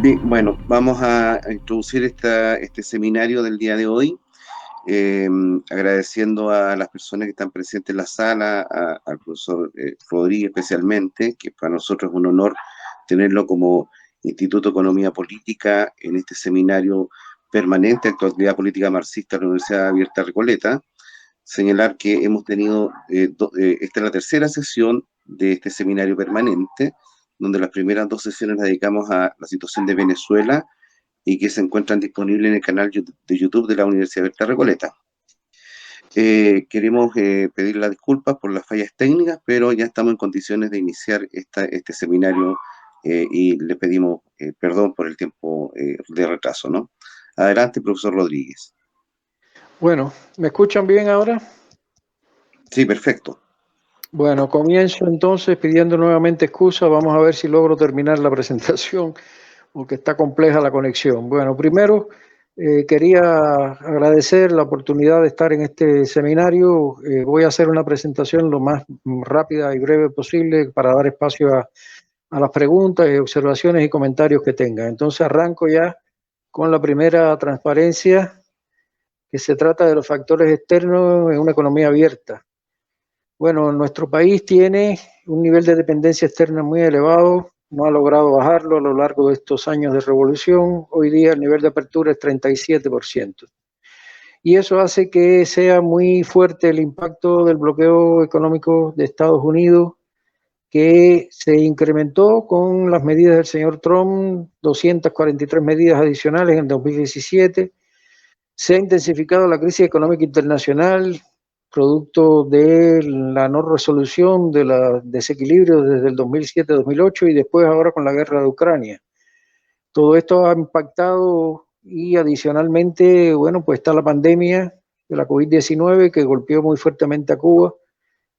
Bien, bueno, vamos a introducir este seminario del día de hoy, eh, agradeciendo a las personas que están presentes en la sala, al profesor Rodríguez especialmente, que para nosotros es un honor tenerlo como Instituto de Economía Política en este seminario permanente de actualidad política marxista de la Universidad Abierta Recoleta. Señalar que hemos tenido, esta es la tercera sesión de este seminario permanente, donde las primeras dos sesiones las dedicamos a la situación de Venezuela y que se encuentran disponibles en el canal de YouTube de la Universidad Abierta Recoleta. Queremos pedir las disculpas por las fallas técnicas, pero ya estamos en condiciones de iniciar este seminario y le pedimos perdón por el tiempo de retraso, ¿no? Adelante, profesor Rodríguez. Bueno, ¿me escuchan bien ahora? Sí, perfecto. Bueno, comienzo entonces pidiendo nuevamente excusa. Vamos a ver si logro terminar la presentación porque está compleja la conexión. Bueno, primero quería agradecer la oportunidad de estar en este seminario. Voy a hacer una presentación lo más rápida y breve posible para dar espacio a las preguntas, observaciones y comentarios que tengan. Entonces arranco ya con la primera transparencia, que se trata de los factores externos en una economía abierta. Bueno, nuestro país tiene un nivel de dependencia externa muy elevado, no ha logrado bajarlo a lo largo de estos años de revolución. Hoy día el nivel de apertura es 37%. Y eso hace que sea muy fuerte el impacto del bloqueo económico de Estados Unidos, que se incrementó con las medidas del señor Trump, 243 medidas adicionales en 2017. Se ha intensificado la crisis económica internacional, producto de la no resolución de los desequilibrios desde el 2007-2008 y después ahora con la guerra de Ucrania. Todo esto ha impactado y adicionalmente, bueno, pues está la pandemia de la COVID-19 que golpeó muy fuertemente a Cuba.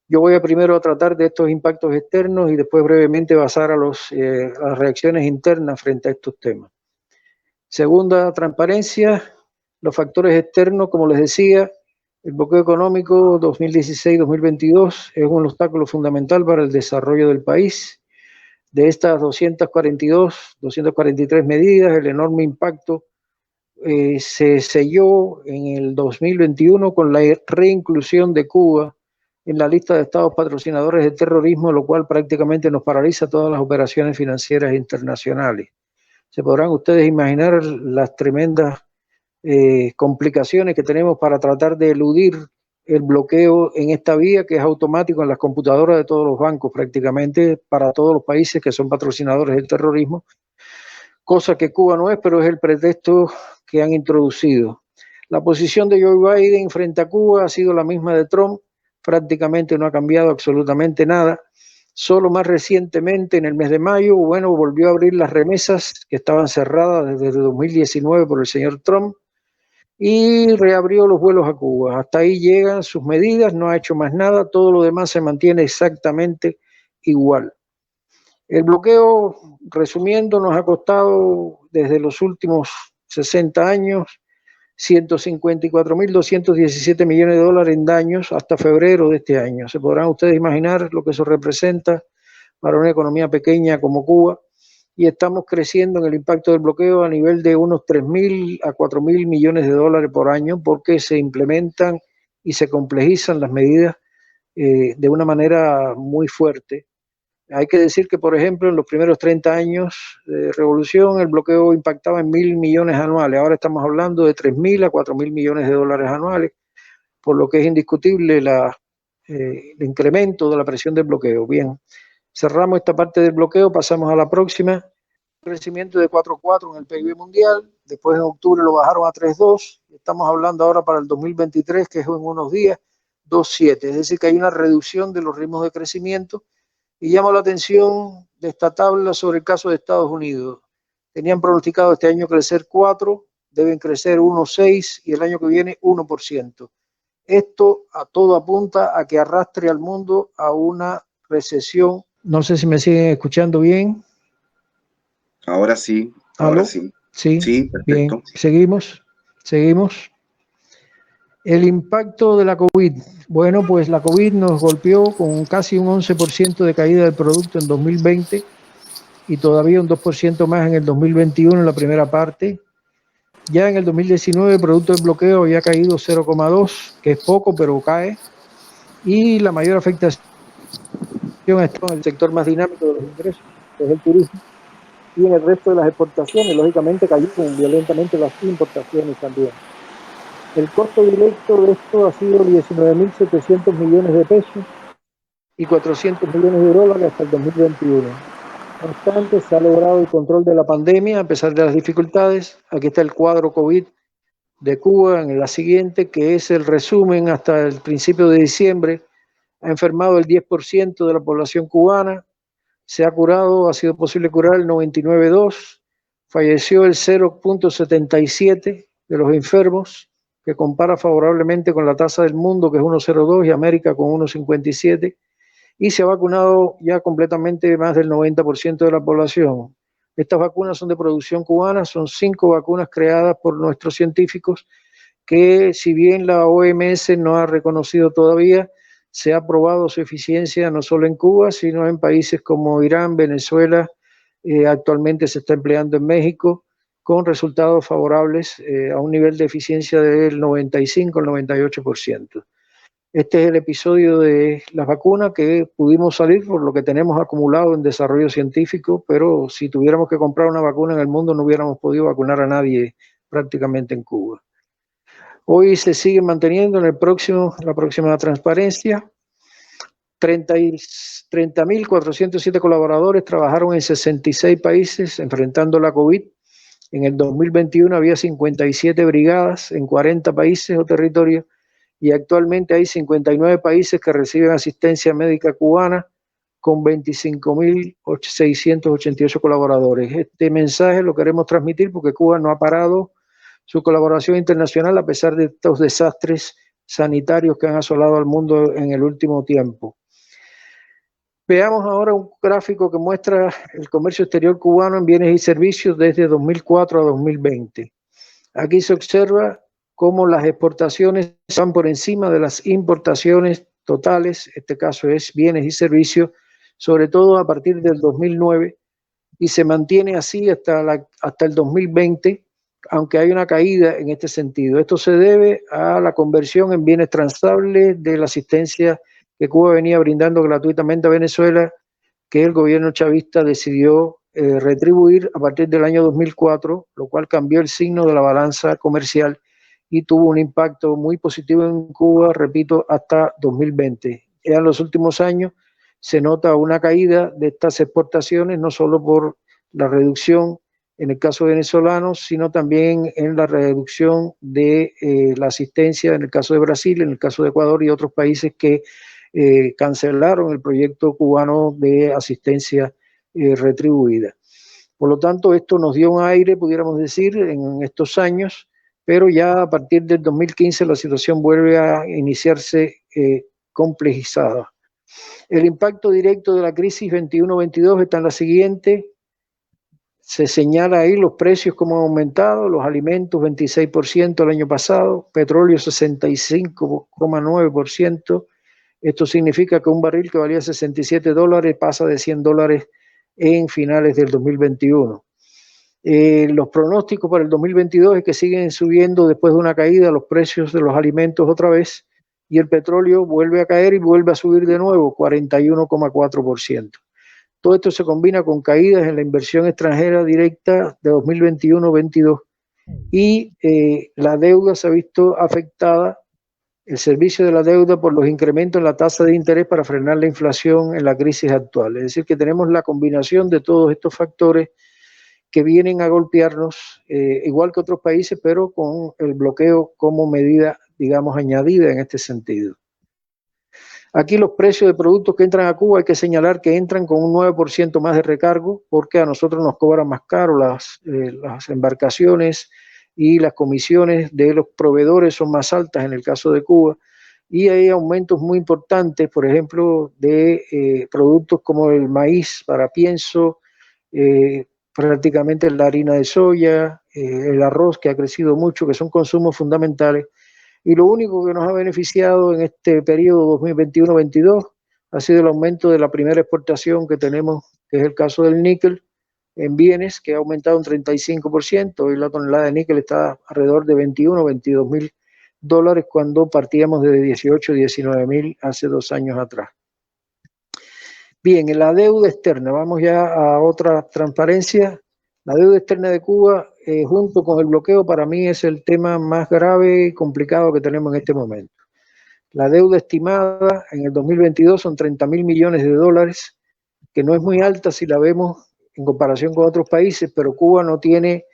Yo voy a primero a tratar de estos impactos externos y después brevemente pasar a las reacciones internas frente a estos temas. Segunda transparencia, los factores externos, como les decía, el bloqueo económico 2016-2022 es un obstáculo fundamental para el desarrollo del país. De estas 243 medidas, el enorme impacto se selló en el 2021 con la reinclusión de Cuba en la lista de estados patrocinadores de terrorismo, lo cual prácticamente nos paraliza todas las operaciones financieras internacionales. Se podrán ustedes imaginar las tremendas complicaciones que tenemos para tratar de eludir el bloqueo en esta vía, que es automático en las computadoras de todos los bancos prácticamente para todos los países que son patrocinadores del terrorismo, cosa que Cuba no es, pero es el pretexto que han introducido. La posición de Joe Biden frente a Cuba ha sido la misma de Trump, prácticamente no ha cambiado absolutamente nada. Solo más recientemente, en el mes de mayo, bueno, volvió a abrir las remesas que estaban cerradas desde 2019 por el señor Trump y reabrió los vuelos a Cuba. Hasta ahí llegan sus medidas, no ha hecho más nada, todo lo demás se mantiene exactamente igual. El bloqueo, resumiendo, nos ha costado desde los últimos 60 años 154.217 millones de dólares en daños hasta febrero de este año. Se podrán ustedes imaginar lo que eso representa para una economía pequeña como Cuba, y estamos creciendo en el impacto del bloqueo a nivel de unos 3.000 a 4.000 millones de dólares por año, porque se implementan y se complejizan las medidas de una manera muy fuerte. Hay que decir que, por ejemplo, en los primeros 30 años de revolución, el bloqueo impactaba en 1.000 millones anuales. Ahora estamos hablando de 3.000 a 4.000 millones de dólares anuales, por lo que es indiscutible el incremento de la presión del bloqueo. Bien, cerramos esta parte del bloqueo, pasamos a la próxima. Crecimiento de 4,4 en el PIB mundial, después en octubre lo bajaron a 3,2, estamos hablando ahora para el 2023, que es en unos días, 2,7, es decir que hay una reducción de los ritmos de crecimiento. Y llamo la atención de esta tabla sobre el caso de Estados Unidos. Tenían pronosticado este año crecer 4, deben crecer 1,6 y el año que viene 1%. Esto a todo apunta a que arrastre al mundo a una recesión. No sé si me siguen escuchando bien. Ahora sí, ¿Aló? ahora sí. Sí, Sí, perfecto. bien. Seguimos. El impacto de la COVID. Bueno, pues la COVID nos golpeó con casi un 11% de caída del producto en 2020. y todavía un 2% más en el 2021 en la primera parte. Ya en el 2019 el producto del bloqueo había caído 0,2, que es poco, pero cae, y la mayor afectación está en el sector más dinámico de los ingresos, que es el turismo, y en el resto de las exportaciones, lógicamente cayeron violentamente las importaciones también. El costo directo de esto ha sido 19.700 millones de pesos y 400 millones de dólares hasta el 2021. No obstante, se ha logrado el control de la pandemia a pesar de las dificultades. Aquí está el cuadro COVID de Cuba en la siguiente, que es el resumen hasta el principio de diciembre. Ha enfermado el 10% de la población cubana, se ha curado, ha sido posible curar el 99,2%, falleció el 0,77% de los enfermos, que compara favorablemente con la tasa del mundo, que es 1,02, y América con 1,57%, y se ha vacunado ya completamente más del 90% de la población. Estas vacunas son de producción cubana, son 5 vacunas creadas por nuestros científicos, que si bien la OMS no ha reconocido todavía, se ha probado su eficiencia no solo en Cuba, sino en países como Irán, Venezuela, actualmente se está empleando en México, con resultados favorables a un nivel de eficiencia del 95 al 98%. Este es el episodio de las vacunas que pudimos salir por lo que tenemos acumulado en desarrollo científico, pero si tuviéramos que comprar una vacuna en el mundo no hubiéramos podido vacunar a nadie prácticamente en Cuba. Hoy se sigue manteniendo en la próxima transparencia. 30.407 colaboradores trabajaron en 66 países enfrentando la COVID. En el 2021 había 57 brigadas en 40 países o territorios y actualmente hay 59 países que reciben asistencia médica cubana con 25.688 colaboradores. Este mensaje lo queremos transmitir porque Cuba no ha parado su colaboración internacional a pesar de estos desastres sanitarios que han asolado al mundo en el último tiempo. Veamos ahora un gráfico que muestra el comercio exterior cubano en bienes y servicios desde 2004 a 2020. Aquí se observa cómo las exportaciones van por encima de las importaciones totales, este caso es bienes y servicios, sobre todo a partir del 2009, y se mantiene así hasta el 2020, aunque hay una caída en este sentido. Esto se debe a la conversión en bienes transables de la asistencia que Cuba venía brindando gratuitamente a Venezuela, que el gobierno chavista decidió retribuir a partir del año 2004, lo cual cambió el signo de la balanza comercial y tuvo un impacto muy positivo en Cuba, repito, hasta 2020. Ya en los últimos años se nota una caída de estas exportaciones, no solo por la reducción en el caso venezolano, sino también en la reducción de la asistencia en el caso de Brasil, en el caso de Ecuador y otros países que cancelaron el proyecto cubano de asistencia retribuida. Por lo tanto, esto nos dio un aire, pudiéramos decir, en estos años, pero ya a partir del 2015 la situación vuelve a iniciarse complejizada. El impacto directo de la crisis 21-22 está en la siguiente. Se señala ahí los precios como han aumentado, los alimentos 26% el año pasado, petróleo 65,9%. Esto significa que un barril que valía $67 pasa de $100 en finales del 2021. Los pronósticos para el 2022 es que siguen subiendo después de una caída los precios de los alimentos otra vez y el petróleo vuelve a caer y vuelve a subir de nuevo, 41,4%. Todo esto se combina con caídas en la inversión extranjera directa de 2021-22 y la deuda se ha visto afectada, el servicio de la deuda, por los incrementos en la tasa de interés para frenar la inflación en la crisis actual. Es decir, que tenemos la combinación de todos estos factores que vienen a golpearnos, igual que otros países, pero con el bloqueo como medida, digamos, añadida en este sentido. Aquí los precios de productos que entran a Cuba hay que señalar que entran con un 9% más de recargo porque a nosotros nos cobran más caro las embarcaciones y las comisiones de los proveedores son más altas en el caso de Cuba y hay aumentos muy importantes, por ejemplo, de productos como el maíz para pienso, prácticamente la harina de soya, el arroz que ha crecido mucho, que son consumos fundamentales. Y lo único que nos ha beneficiado en este periodo 2021-22 ha sido el aumento de la primera exportación que tenemos, que es el caso del níquel, en bienes, que ha aumentado un 35%. Hoy la tonelada de níquel está alrededor de 21, 22 mil dólares cuando partíamos de 18, 19 mil hace 2 años atrás. Bien, en la deuda externa, vamos ya a otra transparencia. La deuda externa de Cuba, junto con el bloqueo, para mí es el tema más grave y complicado que tenemos en este momento. La deuda estimada en el 2022 son 30 mil millones de dólares, que no es muy alta si la vemos en comparación con otros países, pero Cuba no tiene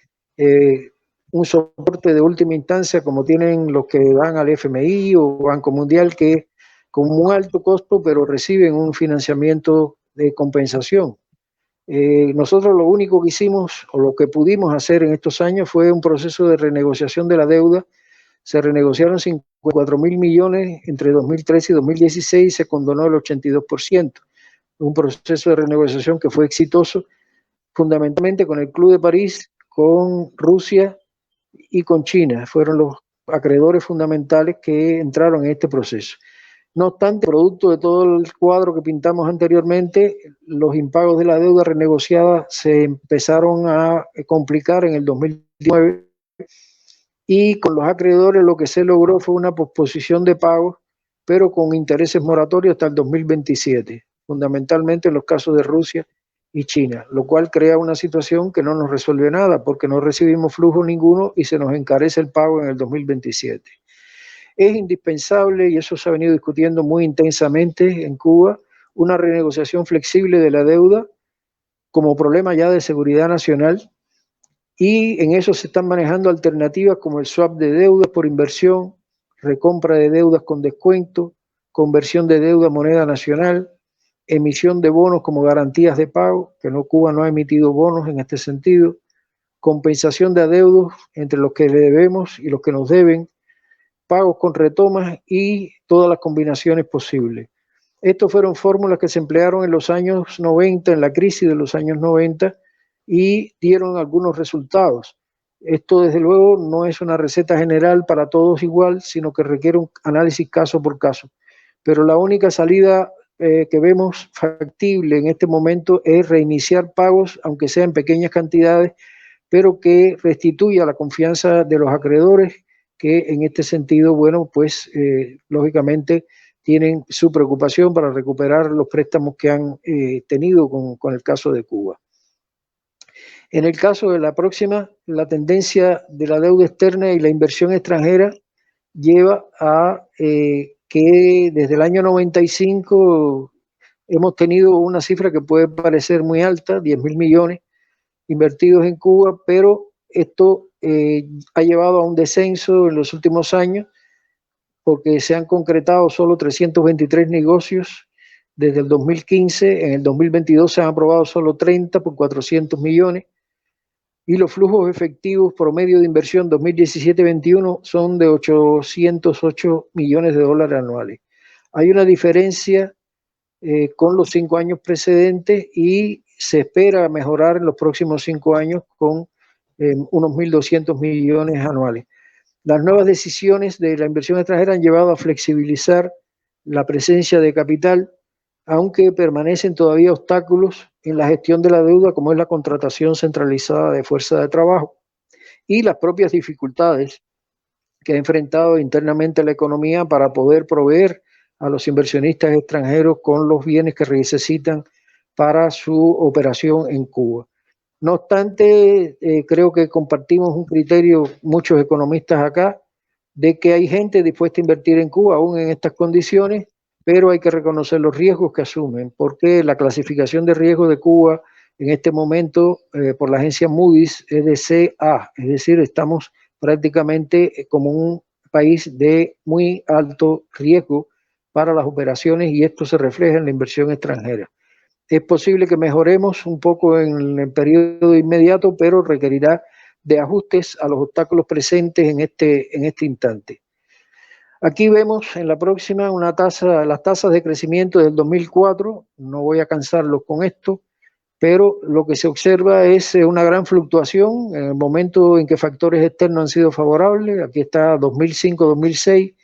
un soporte de última instancia como tienen los que van al FMI o Banco Mundial, que con un alto costo, pero reciben un financiamiento de compensación. Nosotros lo único que hicimos o lo que pudimos hacer en estos años fue un proceso de renegociación de la deuda. Se renegociaron 54 mil millones entre 2013 y 2016 y se condonó el 82%. Un proceso de renegociación que fue exitoso, fundamentalmente con el Club de París, con Rusia y con China. Fueron los acreedores fundamentales que entraron en este proceso. No obstante, producto de todo el cuadro que pintamos anteriormente, los impagos de la deuda renegociada se empezaron a complicar en el 2019 y con los acreedores lo que se logró fue una posposición de pagos, pero con intereses moratorios hasta el 2027, fundamentalmente en los casos de Rusia y China, lo cual crea una situación que no nos resuelve nada porque no recibimos flujo ninguno y se nos encarece el pago en el 2027. Es indispensable, y eso se ha venido discutiendo muy intensamente en Cuba, una renegociación flexible de la deuda como problema ya de seguridad nacional, y en eso se están manejando alternativas como el swap de deudas por inversión, recompra de deudas con descuento, conversión de deuda a moneda nacional, emisión de bonos como garantías de pago, que no, Cuba no ha emitido bonos en este sentido, compensación de adeudos entre los que le debemos y los que nos deben, pagos con retomas y todas las combinaciones posibles. Estas fueron fórmulas que se emplearon en los años 90, en la crisis de los años 90, y dieron algunos resultados. Esto, desde luego, no es una receta general para todos igual, sino que requiere un análisis caso por caso. Pero la única salida que vemos factible en este momento es reiniciar pagos, aunque sea en pequeñas cantidades, pero que restituya la confianza de los acreedores, que en este sentido, bueno, pues lógicamente tienen su preocupación para recuperar los préstamos que han tenido con el caso de Cuba. En el caso de la próxima, la tendencia de la deuda externa y la inversión extranjera lleva a que desde el año 95 hemos tenido una cifra que puede parecer muy alta, 10 mil millones invertidos en Cuba, pero esto ha llevado a un descenso en los últimos años porque se han concretado solo 323 negocios desde el 2015, en el 2022 se han aprobado solo 30 por 400 millones y los flujos efectivos promedio de inversión 2017-21 son de 808 millones de dólares anuales. Hay una diferencia con los 5 años precedentes y se espera mejorar en los próximos 5 años con unos 1.200 millones anuales. Las nuevas decisiones de la inversión extranjera han llevado a flexibilizar la presencia de capital, aunque permanecen todavía obstáculos en la gestión de la deuda, como es la contratación centralizada de fuerza de trabajo y las propias dificultades que ha enfrentado internamente la economía para poder proveer a los inversionistas extranjeros con los bienes que necesitan para su operación en Cuba. No obstante, creo que compartimos un criterio, muchos economistas acá, de que hay gente dispuesta a invertir en Cuba aún en estas condiciones, pero hay que reconocer los riesgos que asumen, porque la clasificación de riesgo de Cuba en este momento por la agencia Moody's es de CA, es decir, estamos prácticamente como un país de muy alto riesgo para las operaciones y esto se refleja en la inversión extranjera. Es posible que mejoremos un poco en el periodo inmediato, pero requerirá de ajustes a los obstáculos presentes en este instante. Aquí vemos en la próxima las tasas de crecimiento del 2004, no voy a cansarlos con esto, pero lo que se observa es una gran fluctuación en el momento en que factores externos han sido favorables. Aquí está 2005-2006,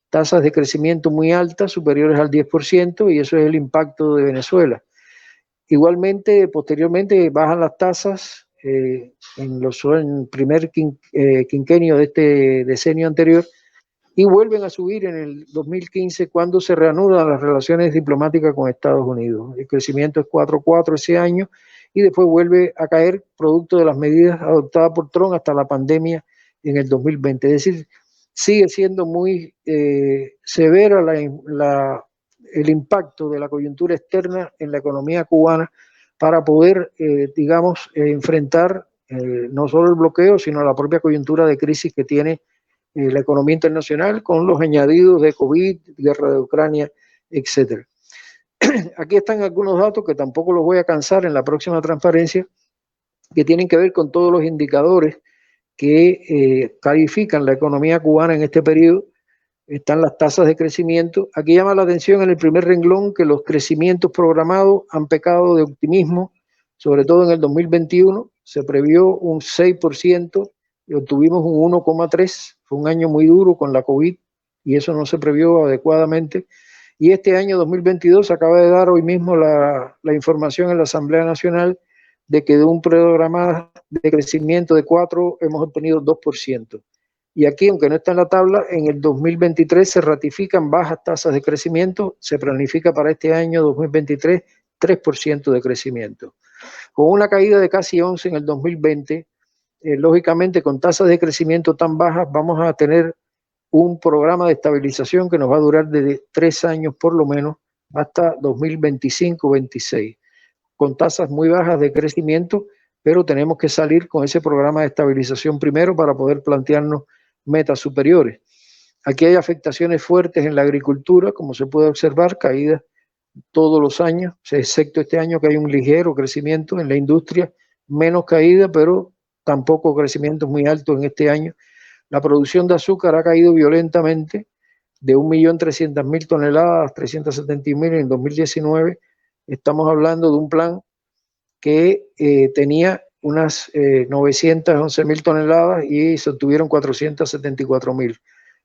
tasas de crecimiento muy altas, superiores al 10%, y eso es el impacto de Venezuela. Igualmente, posteriormente bajan las tasas en el primer quinquenio de este decenio anterior y vuelven a subir en el 2015 cuando se reanudan las relaciones diplomáticas con Estados Unidos. El crecimiento es 4,4 ese año y después vuelve a caer producto de las medidas adoptadas por Trump hasta la pandemia en el 2020. Es decir, sigue siendo muy severa el impacto de la coyuntura externa en la economía cubana para poder, enfrentar no solo el bloqueo, sino la propia coyuntura de crisis que tiene la economía internacional con los añadidos de COVID, guerra de Ucrania, etcétera. Aquí están algunos datos que tampoco los voy a cansar en la próxima transparencia, que tienen que ver con todos los indicadores que califican la economía cubana en este periodo. Están las tasas de crecimiento. Aquí llama la atención en el primer renglón que los crecimientos programados han pecado de optimismo, sobre todo en el 2021. Se previó un 6% y obtuvimos un 1,3%. Fue un año muy duro con la COVID y eso no se previó adecuadamente. Y este año 2022 acaba de dar hoy mismo la información en la Asamblea Nacional de que de un programa de crecimiento de 4 hemos obtenido 2%. Y aquí, aunque no está en la tabla, en el 2023 se ratifican bajas tasas de crecimiento, se planifica para este año 2023 3% de crecimiento. Con una caída de casi 11 en el 2020, lógicamente con tasas de crecimiento tan bajas vamos a tener un programa de estabilización que nos va a durar de 3 años por lo menos hasta 2025-26, con tasas muy bajas de crecimiento, pero tenemos que salir con ese programa de estabilización primero para poder plantearnos metas superiores. Aquí hay afectaciones fuertes en la agricultura, como se puede observar, caídas todos los años, excepto este año que hay un ligero crecimiento en la industria, menos caída, pero tampoco crecimiento muy alto en este año. La producción de azúcar ha caído violentamente de 1.300.000 toneladas, 370.000 en el 2019. Estamos hablando de un plan que tenía unas 911.000 toneladas y se obtuvieron 474.000.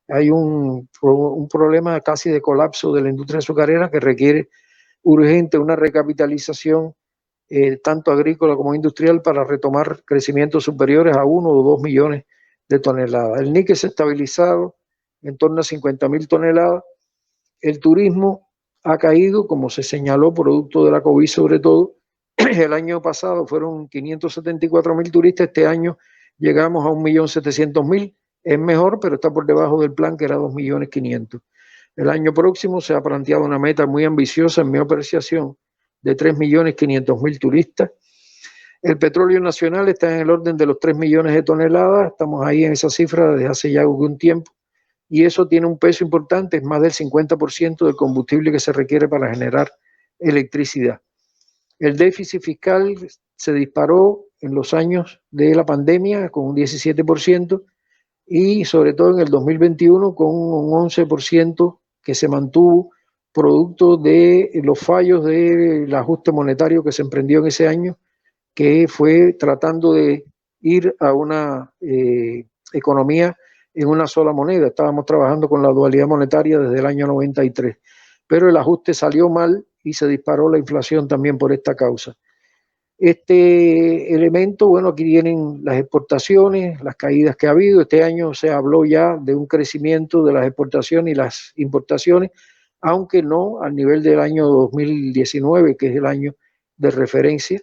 Hay un problema casi de colapso de la industria azucarera que requiere urgente una recapitalización tanto agrícola como industrial para retomar crecimientos superiores a 1 o 2 millones de toneladas. El níquel se ha estabilizado en torno a 50.000 toneladas. El turismo ha caído, como se señaló, producto de la COVID sobre todo. El año pasado fueron 574.000 turistas, este año llegamos a 1.700.000. Es mejor, pero está por debajo del plan que era 2.500.000. El año próximo se ha planteado una meta muy ambiciosa, en mi apreciación, de 3.500.000 turistas. El petróleo nacional está en el orden de los 3 millones de toneladas, estamos ahí en esa cifra desde hace ya algún tiempo, y eso tiene un peso importante, es más del 50% del combustible que se requiere para generar electricidad. El déficit fiscal se disparó en los años de la pandemia con un 17% y sobre todo en el 2021 con un 11% que se mantuvo producto de los fallos del ajuste monetario que se emprendió en ese año, que fue tratando de ir a una economía en una sola moneda. Estábamos trabajando con la dualidad monetaria desde el año 93, pero el ajuste salió mal y se disparó la inflación también por esta causa. Este elemento, bueno, aquí vienen las exportaciones, las caídas que ha habido. Este año se habló ya de un crecimiento de las exportaciones y las importaciones, aunque no al nivel del año 2019, que es el año de referencia.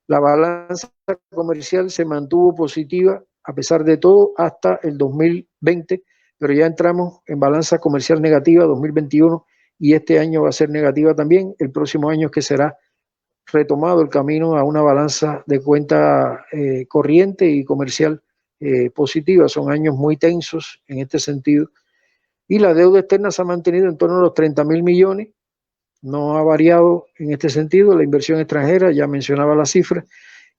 La balanza comercial se mantuvo positiva a pesar de todo hasta el 2020, pero ya entramos en balanza comercial negativa 2021 y este año va a ser negativa también. El próximo año es que será retomado el camino a una balanza de cuenta corriente y comercial positiva. Son años muy tensos en este sentido. Y la deuda externa se ha mantenido en torno a los 30.000 millones. No ha variado en este sentido. La inversión extranjera, ya mencionaba la cifra.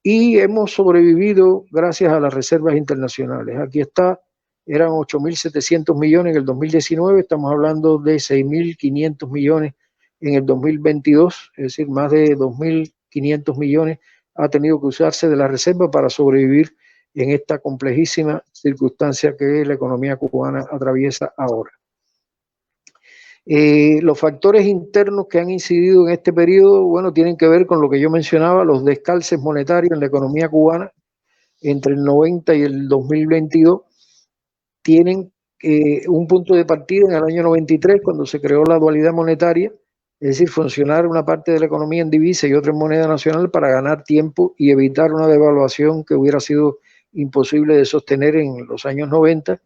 Y hemos sobrevivido gracias a las reservas internacionales. Aquí está, eran 8.700 millones en el 2019. Estamos hablando de 6.500 millones en el 2022, es decir, más de 2.500 millones ha tenido que usarse de la reserva para sobrevivir en esta complejísima circunstancia que la economía cubana atraviesa ahora. Los factores internos que han incidido en este periodo, bueno, tienen que ver con lo que yo mencionaba, los descalces monetarios en la economía cubana entre el 90 y el 2022. Tienen un punto de partida en el año 93, cuando se creó la dualidad monetaria, es decir, funcionar una parte de la economía en divisa y otra en moneda nacional para ganar tiempo y evitar una devaluación que hubiera sido imposible de sostener en los años 90.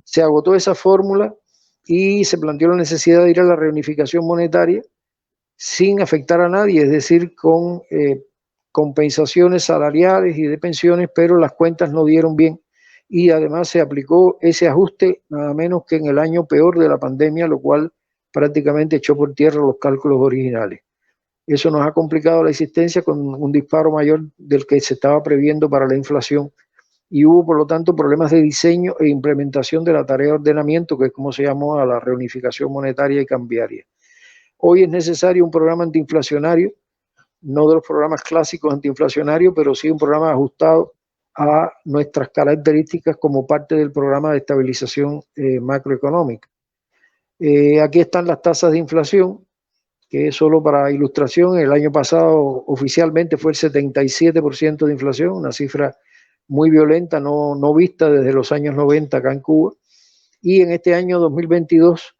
Se agotó esa fórmula y se planteó la necesidad de ir a la reunificación monetaria sin afectar a nadie, es decir, con compensaciones salariales y de pensiones, pero las cuentas no dieron bien y además se aplicó ese ajuste nada menos que en el año peor de la pandemia, lo cual prácticamente echó por tierra los cálculos originales. Eso nos ha complicado la existencia con un disparo mayor del que se estaba previendo para la inflación y hubo, por lo tanto, problemas de diseño e implementación de la tarea de ordenamiento, que es como se llamó a la reunificación monetaria y cambiaria. Hoy es necesario un programa antiinflacionario, no de los programas clásicos antiinflacionarios, pero sí un programa ajustado a nuestras características como parte del programa de estabilización macroeconómica. Aquí están las tasas de inflación, que solo para ilustración, el año pasado oficialmente fue el 77% de inflación, una cifra muy violenta, no vista desde los años 90 acá en Cuba, y en este año 2022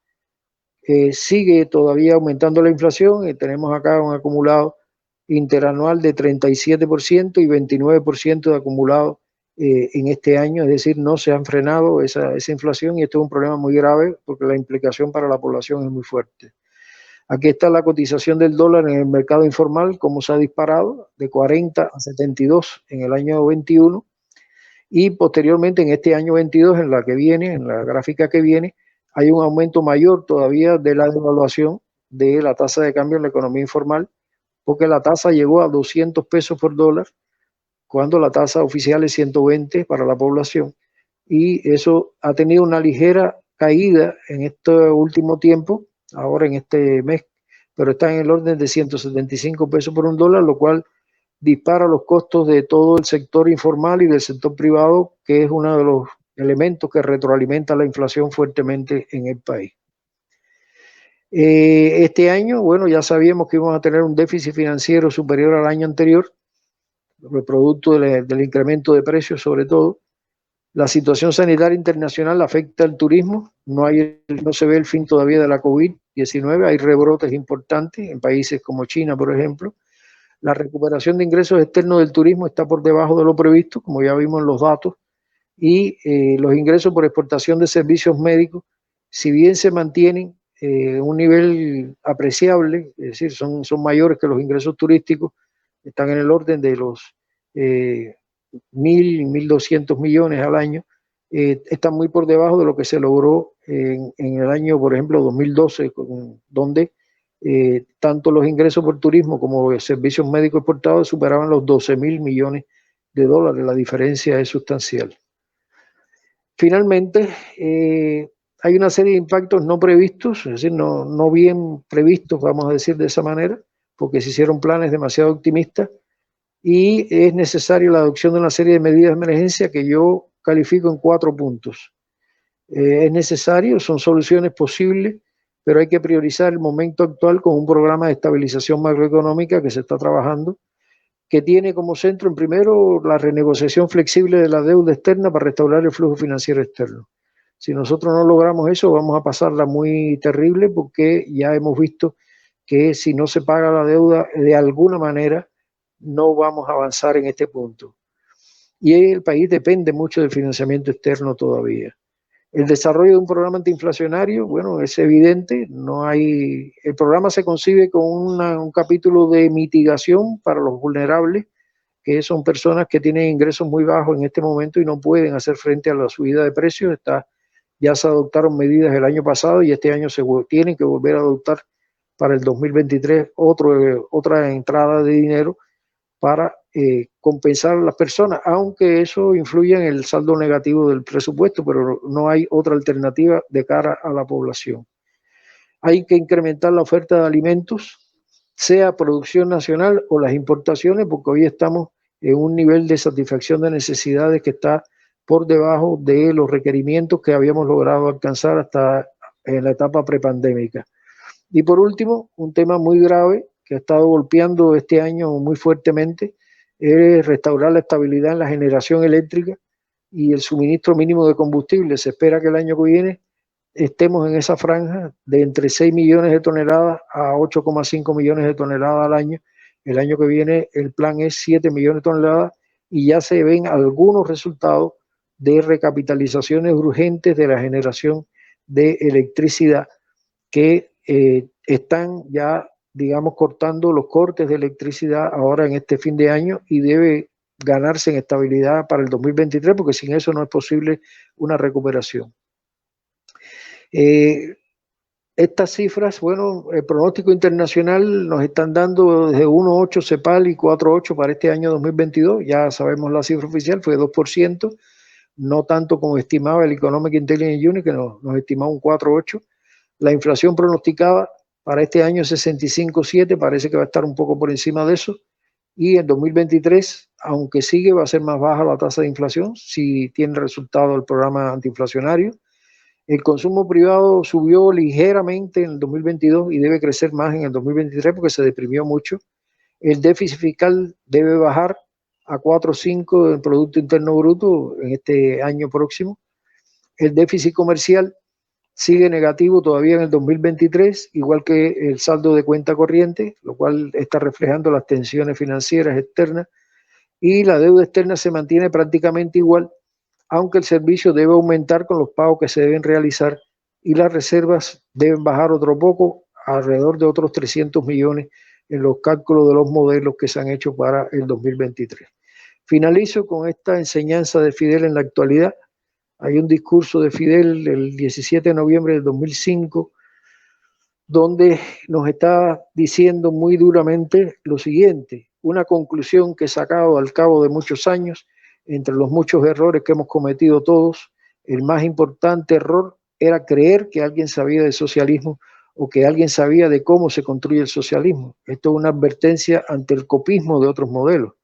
sigue todavía aumentando la inflación, tenemos acá un acumulado interanual de 37% y 29% de acumulado en este año, es decir, no se han frenado esa inflación y esto es un problema muy grave porque la implicación para la población es muy fuerte. Aquí está la cotización del dólar en el mercado informal, cómo se ha disparado de 40 a 72 en el año 21 y posteriormente en este año 22, en la que viene, en la gráfica que viene, hay un aumento mayor todavía de la devaluación de la tasa de cambio en la economía informal, porque la tasa llegó a 200 pesos por dólar, cuando la tasa oficial es 120 para la población, y eso ha tenido una ligera caída en este último tiempo, ahora en este mes, pero está en el orden de 175 pesos por un dólar, lo cual dispara los costos de todo el sector informal y del sector privado, que es uno de los elementos que retroalimenta la inflación fuertemente en el país. Este año, bueno, ya sabíamos que íbamos a tener un déficit financiero superior al año anterior, producto del incremento de precios sobre todo. La situación sanitaria internacional afecta al turismo, no se ve el fin todavía de la COVID-19, hay rebrotes importantes en países como China, por ejemplo. La recuperación de ingresos externos del turismo está por debajo de lo previsto, como ya vimos en los datos, y los ingresos por exportación de servicios médicos, si bien se mantienen un nivel apreciable, es decir, son mayores que los ingresos turísticos, están en el orden de los 1.200 millones al año, están muy por debajo de lo que se logró en el año, por ejemplo, 2012, donde tanto los ingresos por turismo como los servicios médicos exportados superaban los 12.000 millones de dólares. La diferencia es sustancial. Finalmente, hay una serie de impactos no previstos, es decir, no bien previstos, vamos a decir de esa manera, porque se hicieron planes demasiado optimistas y es necesaria la adopción de una serie de medidas de emergencia que yo califico en 4 puntos. Es necesario, son soluciones posibles, pero hay que priorizar el momento actual con un programa de estabilización macroeconómica que se está trabajando, que tiene como centro, en primero, la renegociación flexible de la deuda externa para restaurar el flujo financiero externo. Si nosotros no logramos eso, vamos a pasarla muy terrible porque ya hemos visto que si no se paga la deuda de alguna manera, no vamos a avanzar en este punto. Y el país depende mucho del financiamiento externo todavía. El desarrollo de un programa antiinflacionario, bueno, es evidente, el programa se concibe con un capítulo de mitigación para los vulnerables, que son personas que tienen ingresos muy bajos en este momento y no pueden hacer frente a la subida de precios. Ya se adoptaron medidas el año pasado y este año se tienen que volver a adoptar para el 2023 otra entrada de dinero para compensar a las personas, aunque eso influya en el saldo negativo del presupuesto, pero no hay otra alternativa de cara a la población. Hay que incrementar la oferta de alimentos, sea producción nacional o las importaciones, porque hoy estamos en un nivel de satisfacción de necesidades que está por debajo de los requerimientos que habíamos logrado alcanzar hasta en la etapa prepandémica. Y por último, un tema muy grave que ha estado golpeando este año muy fuertemente es restaurar la estabilidad en la generación eléctrica y el suministro mínimo de combustible. Se espera que el año que viene estemos en esa franja de entre 6 millones de toneladas a 8,5 millones de toneladas al año. El año que viene el plan es 7 millones de toneladas y ya se ven algunos resultados de recapitalizaciones urgentes de la generación de electricidad que están ya, digamos, cortando los cortes de electricidad ahora en este fin de año y debe ganarse en estabilidad para el 2023 porque sin eso no es posible una recuperación. Estas cifras, bueno, el pronóstico internacional nos están dando desde 1,8 CEPAL y 4,8 para este año 2022. Ya sabemos la cifra oficial, fue 2%, no tanto como estimaba el Economic Intelligence Unit, que nos estimaba un 4,8. La inflación pronosticada para este año es 65,7, parece que va a estar un poco por encima de eso. Y en 2023, aunque sigue, va a ser más baja la tasa de inflación si tiene resultado el programa antiinflacionario. El consumo privado subió ligeramente en el 2022 y debe crecer más en el 2023 porque se deprimió mucho. El déficit fiscal debe bajar a 4,5 del Producto Interno Bruto en este año próximo. El déficit comercial sigue negativo todavía en el 2023, igual que el saldo de cuenta corriente, lo cual está reflejando las tensiones financieras externas. Y la deuda externa se mantiene prácticamente igual, aunque el servicio debe aumentar con los pagos que se deben realizar y las reservas deben bajar otro poco, alrededor de otros 300 millones en los cálculos de los modelos que se han hecho para el 2023. Finalizo con esta enseñanza de Fidel en la actualidad. Hay un discurso de Fidel el 17 de noviembre del 2005 donde nos está diciendo muy duramente lo siguiente, una conclusión que he sacado al cabo de muchos años. Entre los muchos errores que hemos cometido todos, el más importante error era creer que alguien sabía de socialismo o que alguien sabía de cómo se construye el socialismo. Esto es una advertencia ante el copismo de otros modelos.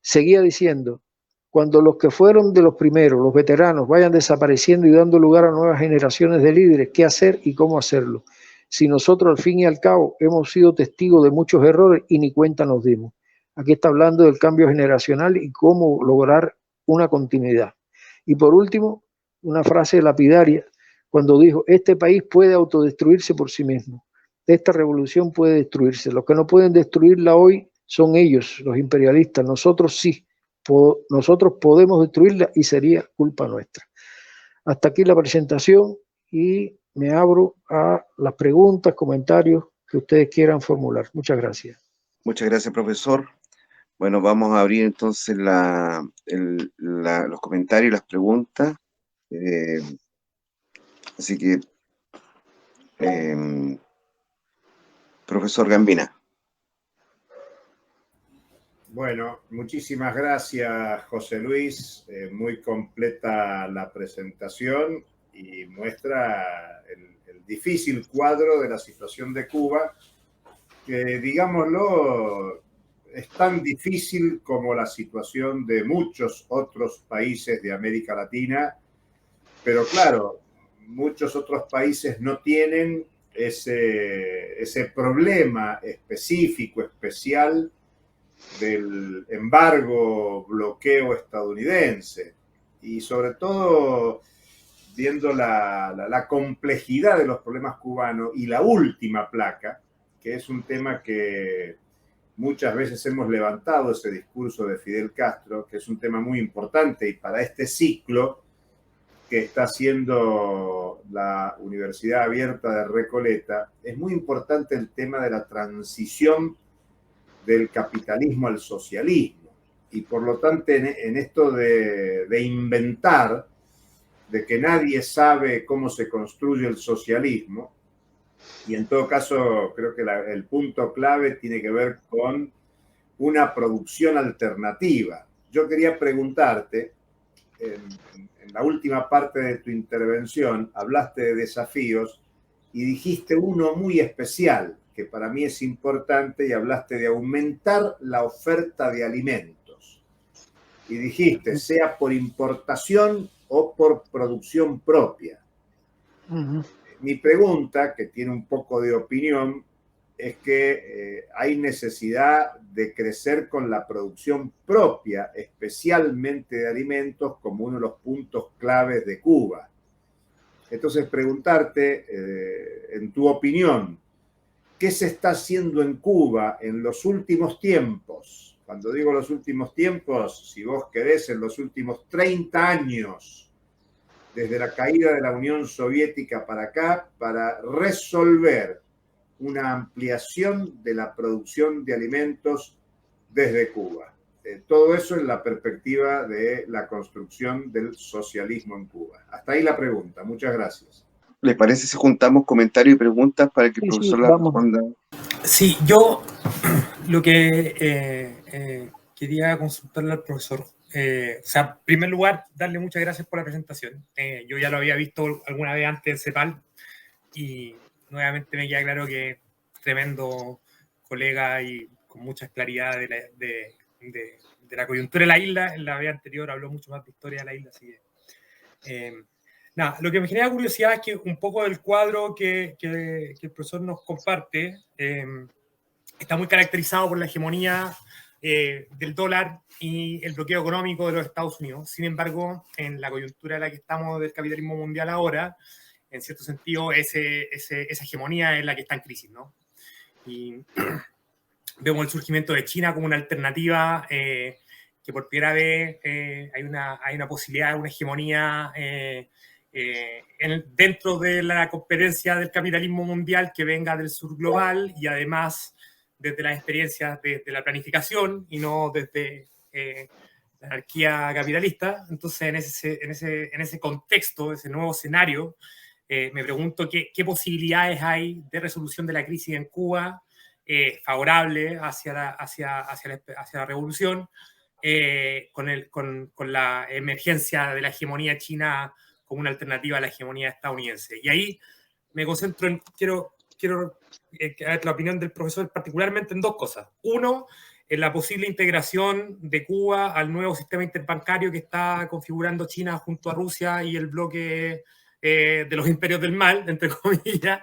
Seguía diciendo, cuando los que fueron de los primeros, los veteranos, vayan desapareciendo y dando lugar a nuevas generaciones de líderes, ¿qué hacer y cómo hacerlo? Si nosotros al fin y al cabo hemos sido testigos de muchos errores y ni cuenta nos dimos. Aquí está hablando del cambio generacional y cómo lograr una continuidad. Y por último, una frase lapidaria, cuando dijo, este país puede autodestruirse por sí mismo. Esta revolución puede destruirse. Los que no pueden destruirla hoy son ellos, los imperialistas. Nosotros sí, nosotros podemos destruirla y sería culpa nuestra. Hasta aquí la presentación y me abro a las preguntas, comentarios que ustedes quieran formular. Muchas gracias. Muchas gracias, profesor. Bueno, vamos a abrir entonces los comentarios y las preguntas. Así que, profesor Gambina. Bueno, muchísimas gracias, José Luis. Muy completa la presentación y muestra el difícil cuadro de la situación de Cuba, que, digámoslo, es tan difícil como la situación de muchos otros países de América Latina, pero claro, muchos otros países no tienen ese problema específico, especial, del embargo, bloqueo estadounidense y sobre todo viendo la complejidad de los problemas cubanos y la última placa, que es un tema que muchas veces hemos levantado, ese discurso de Fidel Castro, que es un tema muy importante y para este ciclo que está haciendo la Universidad Abierta de Recoleta, es muy importante el tema de la transición del capitalismo al socialismo. Y por lo tanto, en esto de inventar, de que nadie sabe cómo se construye el socialismo, y en todo caso creo que el punto clave tiene que ver con una producción alternativa. Yo quería preguntarte, en la última parte de tu intervención, hablaste de desafíos y dijiste uno muy especial, que para mí es importante, y hablaste de aumentar la oferta de alimentos. Y dijiste, sea por importación o por producción propia. Mi pregunta, que tiene un poco de opinión, es que hay necesidad de crecer con la producción propia, especialmente de alimentos, como uno de los puntos claves de Cuba. Entonces, preguntarte, en tu opinión, ¿qué se está haciendo en Cuba en los últimos tiempos? Cuando digo los últimos tiempos, si vos querés, en los últimos 30 años, desde la caída de la Unión Soviética para acá, para resolver una ampliación de la producción de alimentos desde Cuba. Todo eso en la perspectiva de la construcción del socialismo en Cuba. Hasta ahí la pregunta. Muchas gracias. ¿Les parece si juntamos comentarios y preguntas para que el profesor la responda? Sí, yo lo que quería consultarle al profesor, o sea, en primer lugar, darle muchas gracias por la presentación. Yo ya lo había visto alguna vez antes en CEPAL y nuevamente me queda claro que tremendo colega y con mucha claridad de la coyuntura de la isla. En la vez anterior habló mucho más de historia de la isla, así que... nada, lo que me genera curiosidad es que un poco del cuadro que el profesor nos comparte está muy caracterizado por la hegemonía del dólar y el bloqueo económico de los Estados Unidos. Sin embargo, en la coyuntura en la que estamos del capitalismo mundial ahora, en cierto sentido, esa hegemonía es la que está en crisis, ¿no? Y vemos el surgimiento de China como una alternativa que por primera vez hay una posibilidad de una hegemonía dentro de la competencia del capitalismo mundial que venga del sur global y además desde las experiencias de la planificación y no desde la anarquía capitalista. Entonces, en ese contexto, ese nuevo escenario, me pregunto qué posibilidades hay de resolución de la crisis en Cuba favorable hacia la revolución, con la emergencia de la hegemonía china como una alternativa a la hegemonía estadounidense. Y ahí me concentro en, quiero ver la opinión del profesor particularmente en dos cosas. Uno, en la posible integración de Cuba al nuevo sistema interbancario que está configurando China junto a Rusia y el bloque de los imperios del mal, entre comillas.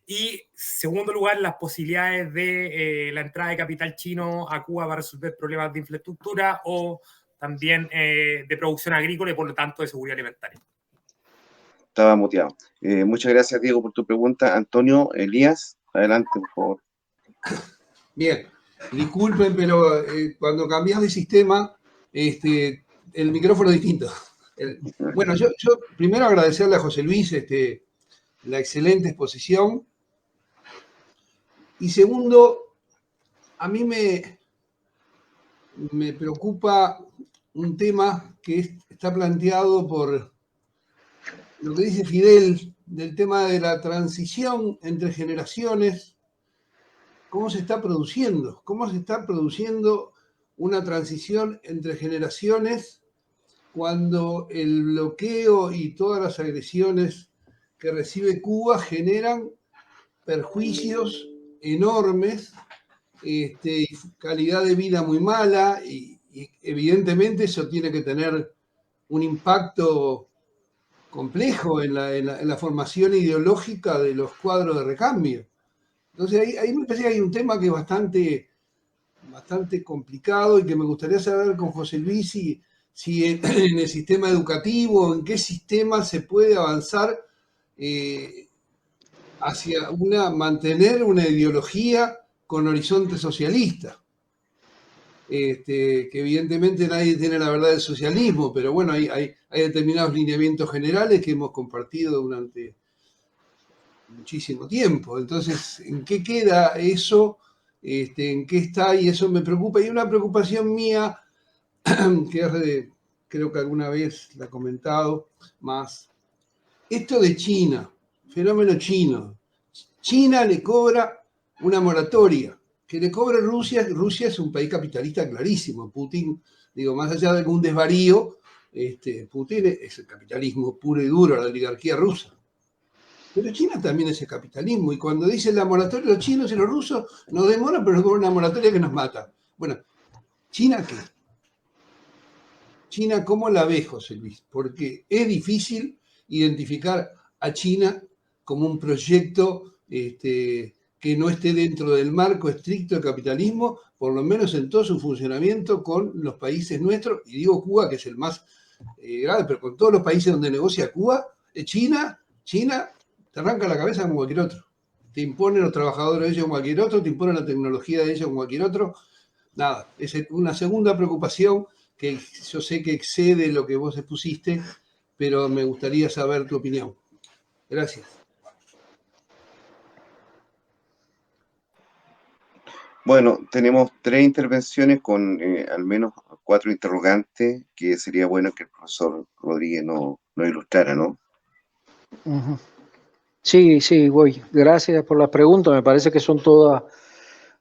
Y segundo lugar, las posibilidades de la entrada de capital chino a Cuba para resolver problemas de infraestructura o también de producción agrícola y por lo tanto de seguridad alimentaria. Estaba muteado. Muchas gracias, Diego, por tu pregunta. Antonio, Elías, adelante, por favor. Bien, disculpen, pero cuando cambias de sistema, el micrófono es distinto. Bueno, yo primero agradecerle a José Luis la excelente exposición. Y segundo, a mí me preocupa un tema que está planteado por lo que dice Fidel, del tema de la transición entre generaciones. ¿Cómo se está produciendo? ¿Cómo se está produciendo una transición entre generaciones cuando el bloqueo y todas las agresiones que recibe Cuba generan perjuicios enormes, calidad de vida muy mala y evidentemente eso tiene que tener un impacto complejo en la formación ideológica de los cuadros de recambio? Entonces ahí me parece que hay un tema que es bastante complicado y que me gustaría saber con José Luis si en el sistema educativo, en qué sistema se puede avanzar hacia mantener una ideología con horizonte socialista. Que evidentemente nadie tiene la verdad del socialismo, pero bueno, hay determinados lineamientos generales que hemos compartido durante muchísimo tiempo. Entonces, ¿en qué queda eso? ¿En qué está? Y eso me preocupa. Y una preocupación mía, que es creo que alguna vez la he comentado más, esto de China, fenómeno chino. China le cobra una moratoria. Que le cobre Rusia es un país capitalista clarísimo. Putin, digo, más allá de algún desvarío, Putin es el capitalismo puro y duro, la oligarquía rusa. Pero China también es el capitalismo, y cuando dicen la moratoria, los chinos y los rusos nos demoran, pero nos cobran una moratoria que nos mata. Bueno, ¿China qué? ¿China cómo la ve, José Luis? Porque es difícil identificar. a China como un proyecto que no esté dentro del marco estricto del capitalismo, por lo menos en todo su funcionamiento con los países nuestros, y digo Cuba, que es el más grave, pero con todos los países donde negocia Cuba, China te arranca la cabeza como cualquier otro. Te imponen los trabajadores de ellos como cualquier otro, te imponen la tecnología de ellos como cualquier otro. Nada, es una segunda preocupación que yo sé que excede lo que vos expusiste, pero me gustaría saber tu opinión. Gracias. Bueno, tenemos 3 intervenciones con al menos 4 interrogantes, que sería bueno que el profesor Rodríguez nos ilustrara, ¿no? Uh-huh. Sí, voy. Gracias por las preguntas. Me parece que son todas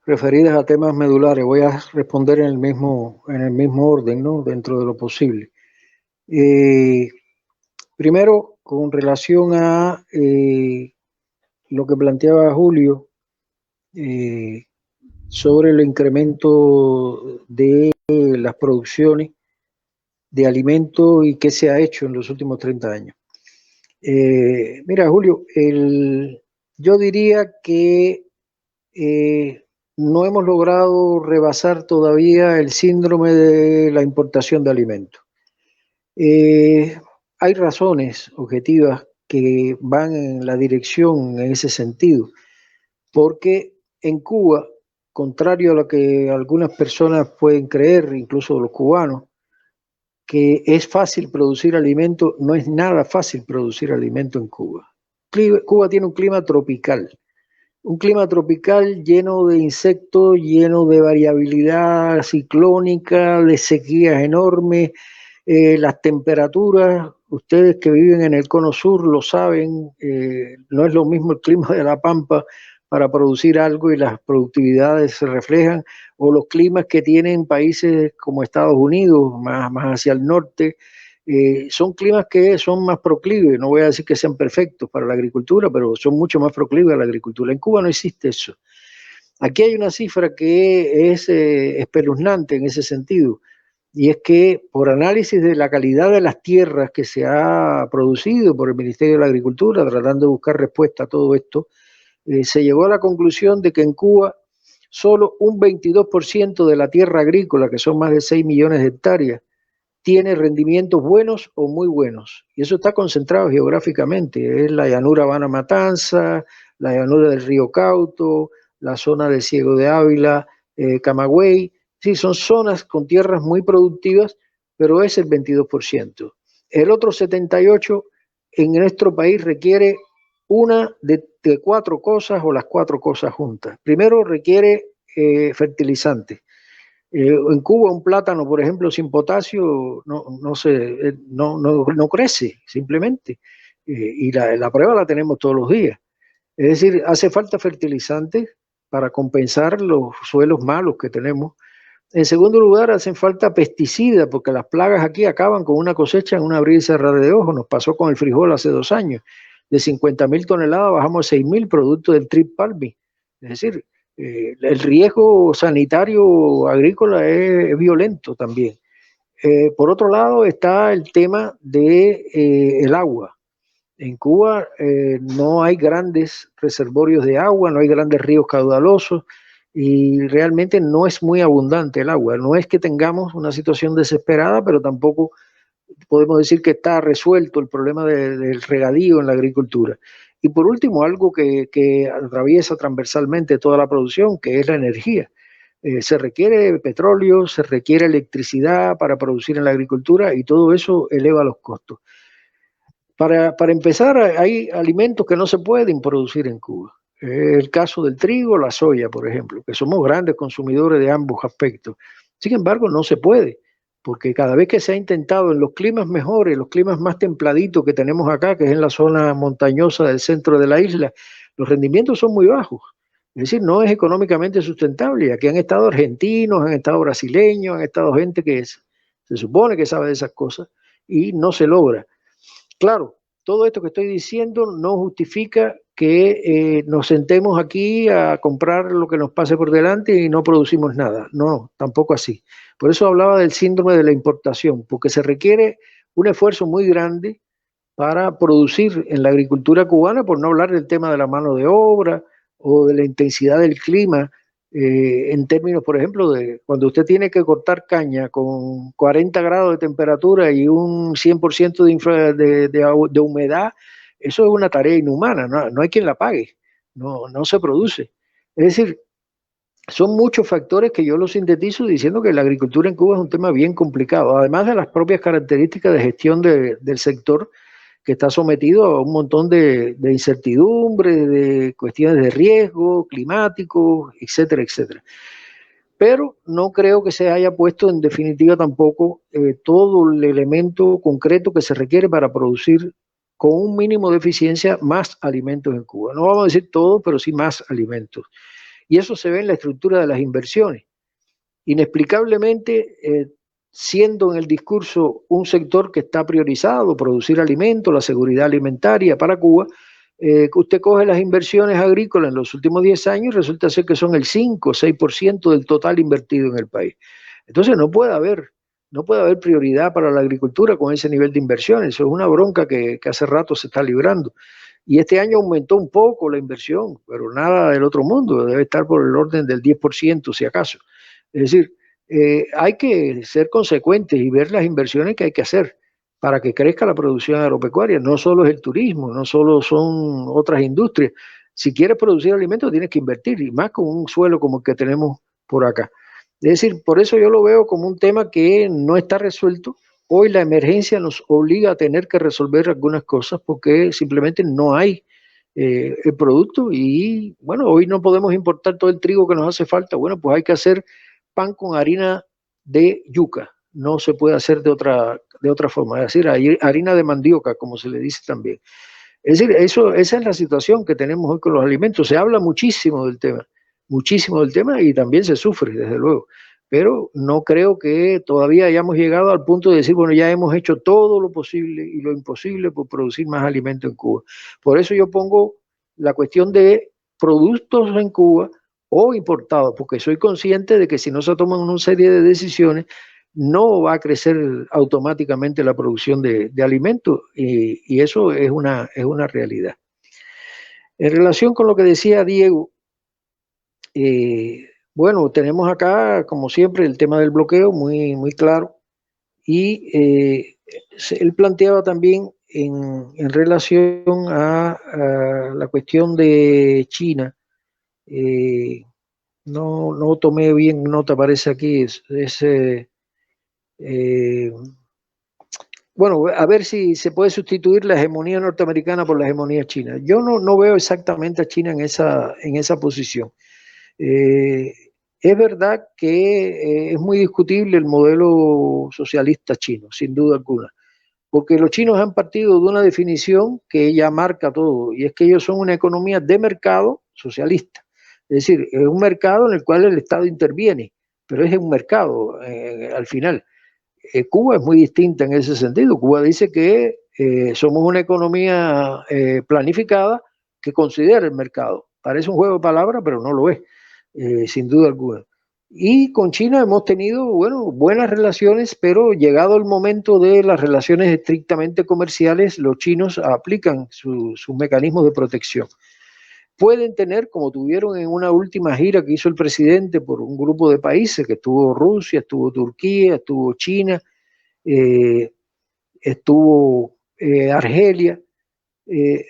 referidas a temas medulares. Voy a responder en el mismo orden, ¿no? Dentro de lo posible. Primero, con relación a lo que planteaba Julio sobre el incremento de las producciones de alimentos y qué se ha hecho en los últimos 30 años. Mira, Julio, yo diría que no hemos logrado rebasar todavía el síndrome de la importación de alimentos. Hay razones objetivas que van en la dirección en ese sentido, porque en Cuba, contrario a lo que algunas personas pueden creer, incluso los cubanos, que es fácil producir alimentos, no es nada fácil producir alimentos en Cuba. Cuba tiene un clima tropical lleno de insectos, lleno de variabilidad ciclónica, de sequías enormes, las temperaturas, ustedes que viven en el cono sur lo saben, no es lo mismo el clima de La Pampa para producir algo y las productividades se reflejan, o los climas que tienen países como Estados Unidos, más hacia el norte, son climas que son más proclives, no voy a decir que sean perfectos para la agricultura, pero son mucho más proclives a la agricultura. En Cuba no existe eso. Aquí hay una cifra que es espeluznante en ese sentido, y es que por análisis de la calidad de las tierras que se ha producido por el Ministerio de la Agricultura, tratando de buscar respuesta a todo esto, se llegó a la conclusión de que en Cuba solo un 22% de la tierra agrícola, que son más de 6 millones de hectáreas, tiene rendimientos buenos o muy buenos. Y eso está concentrado geográficamente. Es la llanura Habana Matanza, la llanura del río Cauto, la zona del Ciego de Ávila, Camagüey. Sí, son zonas con tierras muy productivas, pero es el 22%. El otro 78% en nuestro país requiere una de 4 cosas o las 4 cosas juntas. Primero requiere fertilizantes. En Cuba un plátano, por ejemplo, sin potasio no crece, simplemente. Y la prueba la tenemos todos los días. Es decir, hace falta fertilizantes para compensar los suelos malos que tenemos. En segundo lugar, hacen falta pesticidas, porque las plagas aquí acaban con una cosecha en un abrir y cerrar de ojos. Nos pasó con el frijol hace 2 años. De 50.000 toneladas bajamos a 6.000 producto del trip palmi. Es decir, el riesgo sanitario agrícola es violento también. Por otro lado está el tema del agua. En Cuba no hay grandes reservorios de agua, no hay grandes ríos caudalosos y realmente no es muy abundante el agua. No es que tengamos una situación desesperada, pero tampoco podemos decir que está resuelto el problema del regadío en la agricultura. Y por último, algo que atraviesa transversalmente toda la producción, que es la energía. Se requiere petróleo, se requiere electricidad para producir en la agricultura y todo eso eleva los costos. Para empezar, hay alimentos que no se pueden producir en Cuba. El caso del trigo, la soya, por ejemplo, que somos grandes consumidores de ambos aspectos. Sin embargo, no se puede, porque cada vez que se ha intentado en los climas mejores, los climas más templaditos que tenemos acá, que es en la zona montañosa del centro de la isla, los rendimientos son muy bajos. Es decir, no es económicamente sustentable. Aquí han estado argentinos, han estado brasileños, han estado gente que se supone que sabe de esas cosas y no se logra. Claro, todo esto que estoy diciendo no justifica que nos sentemos aquí a comprar lo que nos pase por delante y no producimos nada. No, tampoco así. Por eso hablaba del síndrome de la importación, porque se requiere un esfuerzo muy grande para producir en la agricultura cubana, por no hablar del tema de la mano de obra o de la intensidad del clima, en términos, por ejemplo, de cuando usted tiene que cortar caña con 40 grados de temperatura y un 100% de humedad, eso es una tarea inhumana, no hay quien la pague, no se produce. Es decir, son muchos factores que yo los sintetizo diciendo que la agricultura en Cuba es un tema bien complicado, además de las propias características de gestión del sector, que está sometido a un montón de incertidumbre, de cuestiones de riesgo climático, etcétera, etcétera. Pero no creo que se haya puesto en definitiva tampoco todo el elemento concreto que se requiere para producir con un mínimo de eficiencia más alimentos en Cuba. No vamos a decir todo, pero sí más alimentos. Y eso se ve en la estructura de las inversiones. Inexplicablemente, siendo en el discurso un sector que está priorizado, producir alimentos, la seguridad alimentaria para Cuba, usted coge las inversiones agrícolas en los últimos 10 años y resulta ser que son el 5 o 6% del total invertido en el país. Entonces no puede haber prioridad para la agricultura con ese nivel de inversiones. Eso es una bronca que hace rato se está librando. Y este año aumentó un poco la inversión, pero nada del otro mundo, debe estar por el orden del 10% si acaso. Es decir, hay que ser consecuentes y ver las inversiones que hay que hacer para que crezca la producción agropecuaria. No solo es el turismo, no solo son otras industrias. Si quieres producir alimentos tienes que invertir, y más con un suelo como el que tenemos por acá. Es decir, por eso yo lo veo como un tema que no está resuelto. Hoy la emergencia nos obliga a tener que resolver algunas cosas porque simplemente no hay el producto y bueno, hoy no podemos importar todo el trigo que nos hace falta. Bueno, pues hay que hacer pan con harina de yuca, no se puede hacer de otra forma, es decir, harina de mandioca, como se le dice también. Es decir, esa es la situación que tenemos hoy con los alimentos. Se habla muchísimo del tema y también se sufre, desde luego. Pero no creo que todavía hayamos llegado al punto de decir, bueno, ya hemos hecho todo lo posible y lo imposible por producir más alimento en Cuba. Por eso yo pongo la cuestión de productos en Cuba o importados, porque soy consciente de que si no se toman una serie de decisiones, no va a crecer automáticamente la producción de alimentos y eso es una realidad. En relación con lo que decía Diego, bueno, tenemos acá, como siempre, el tema del bloqueo muy, muy claro y él planteaba también en relación a la cuestión de China, no tomé bien nota, parece aquí, bueno, a ver si se puede sustituir la hegemonía norteamericana por la hegemonía china. Yo no veo exactamente a China en esa posición. Es verdad que es muy discutible el modelo socialista chino, sin duda alguna, porque los chinos han partido de una definición que ya marca todo, y es que ellos son una economía de mercado socialista. Es decir, es un mercado en el cual el Estado interviene, pero es un mercado al final. Cuba es muy distinta en ese sentido. Cuba dice que somos una economía planificada que considera el mercado. Parece un juego de palabras, pero no lo es, sin duda alguna. Y con China hemos tenido, bueno, buenas relaciones, pero llegado el momento de las relaciones estrictamente comerciales, los chinos aplican sus mecanismos de protección. Pueden tener, como tuvieron en una última gira que hizo el presidente por un grupo de países, que estuvo Rusia, estuvo Turquía, estuvo China, estuvo Argelia,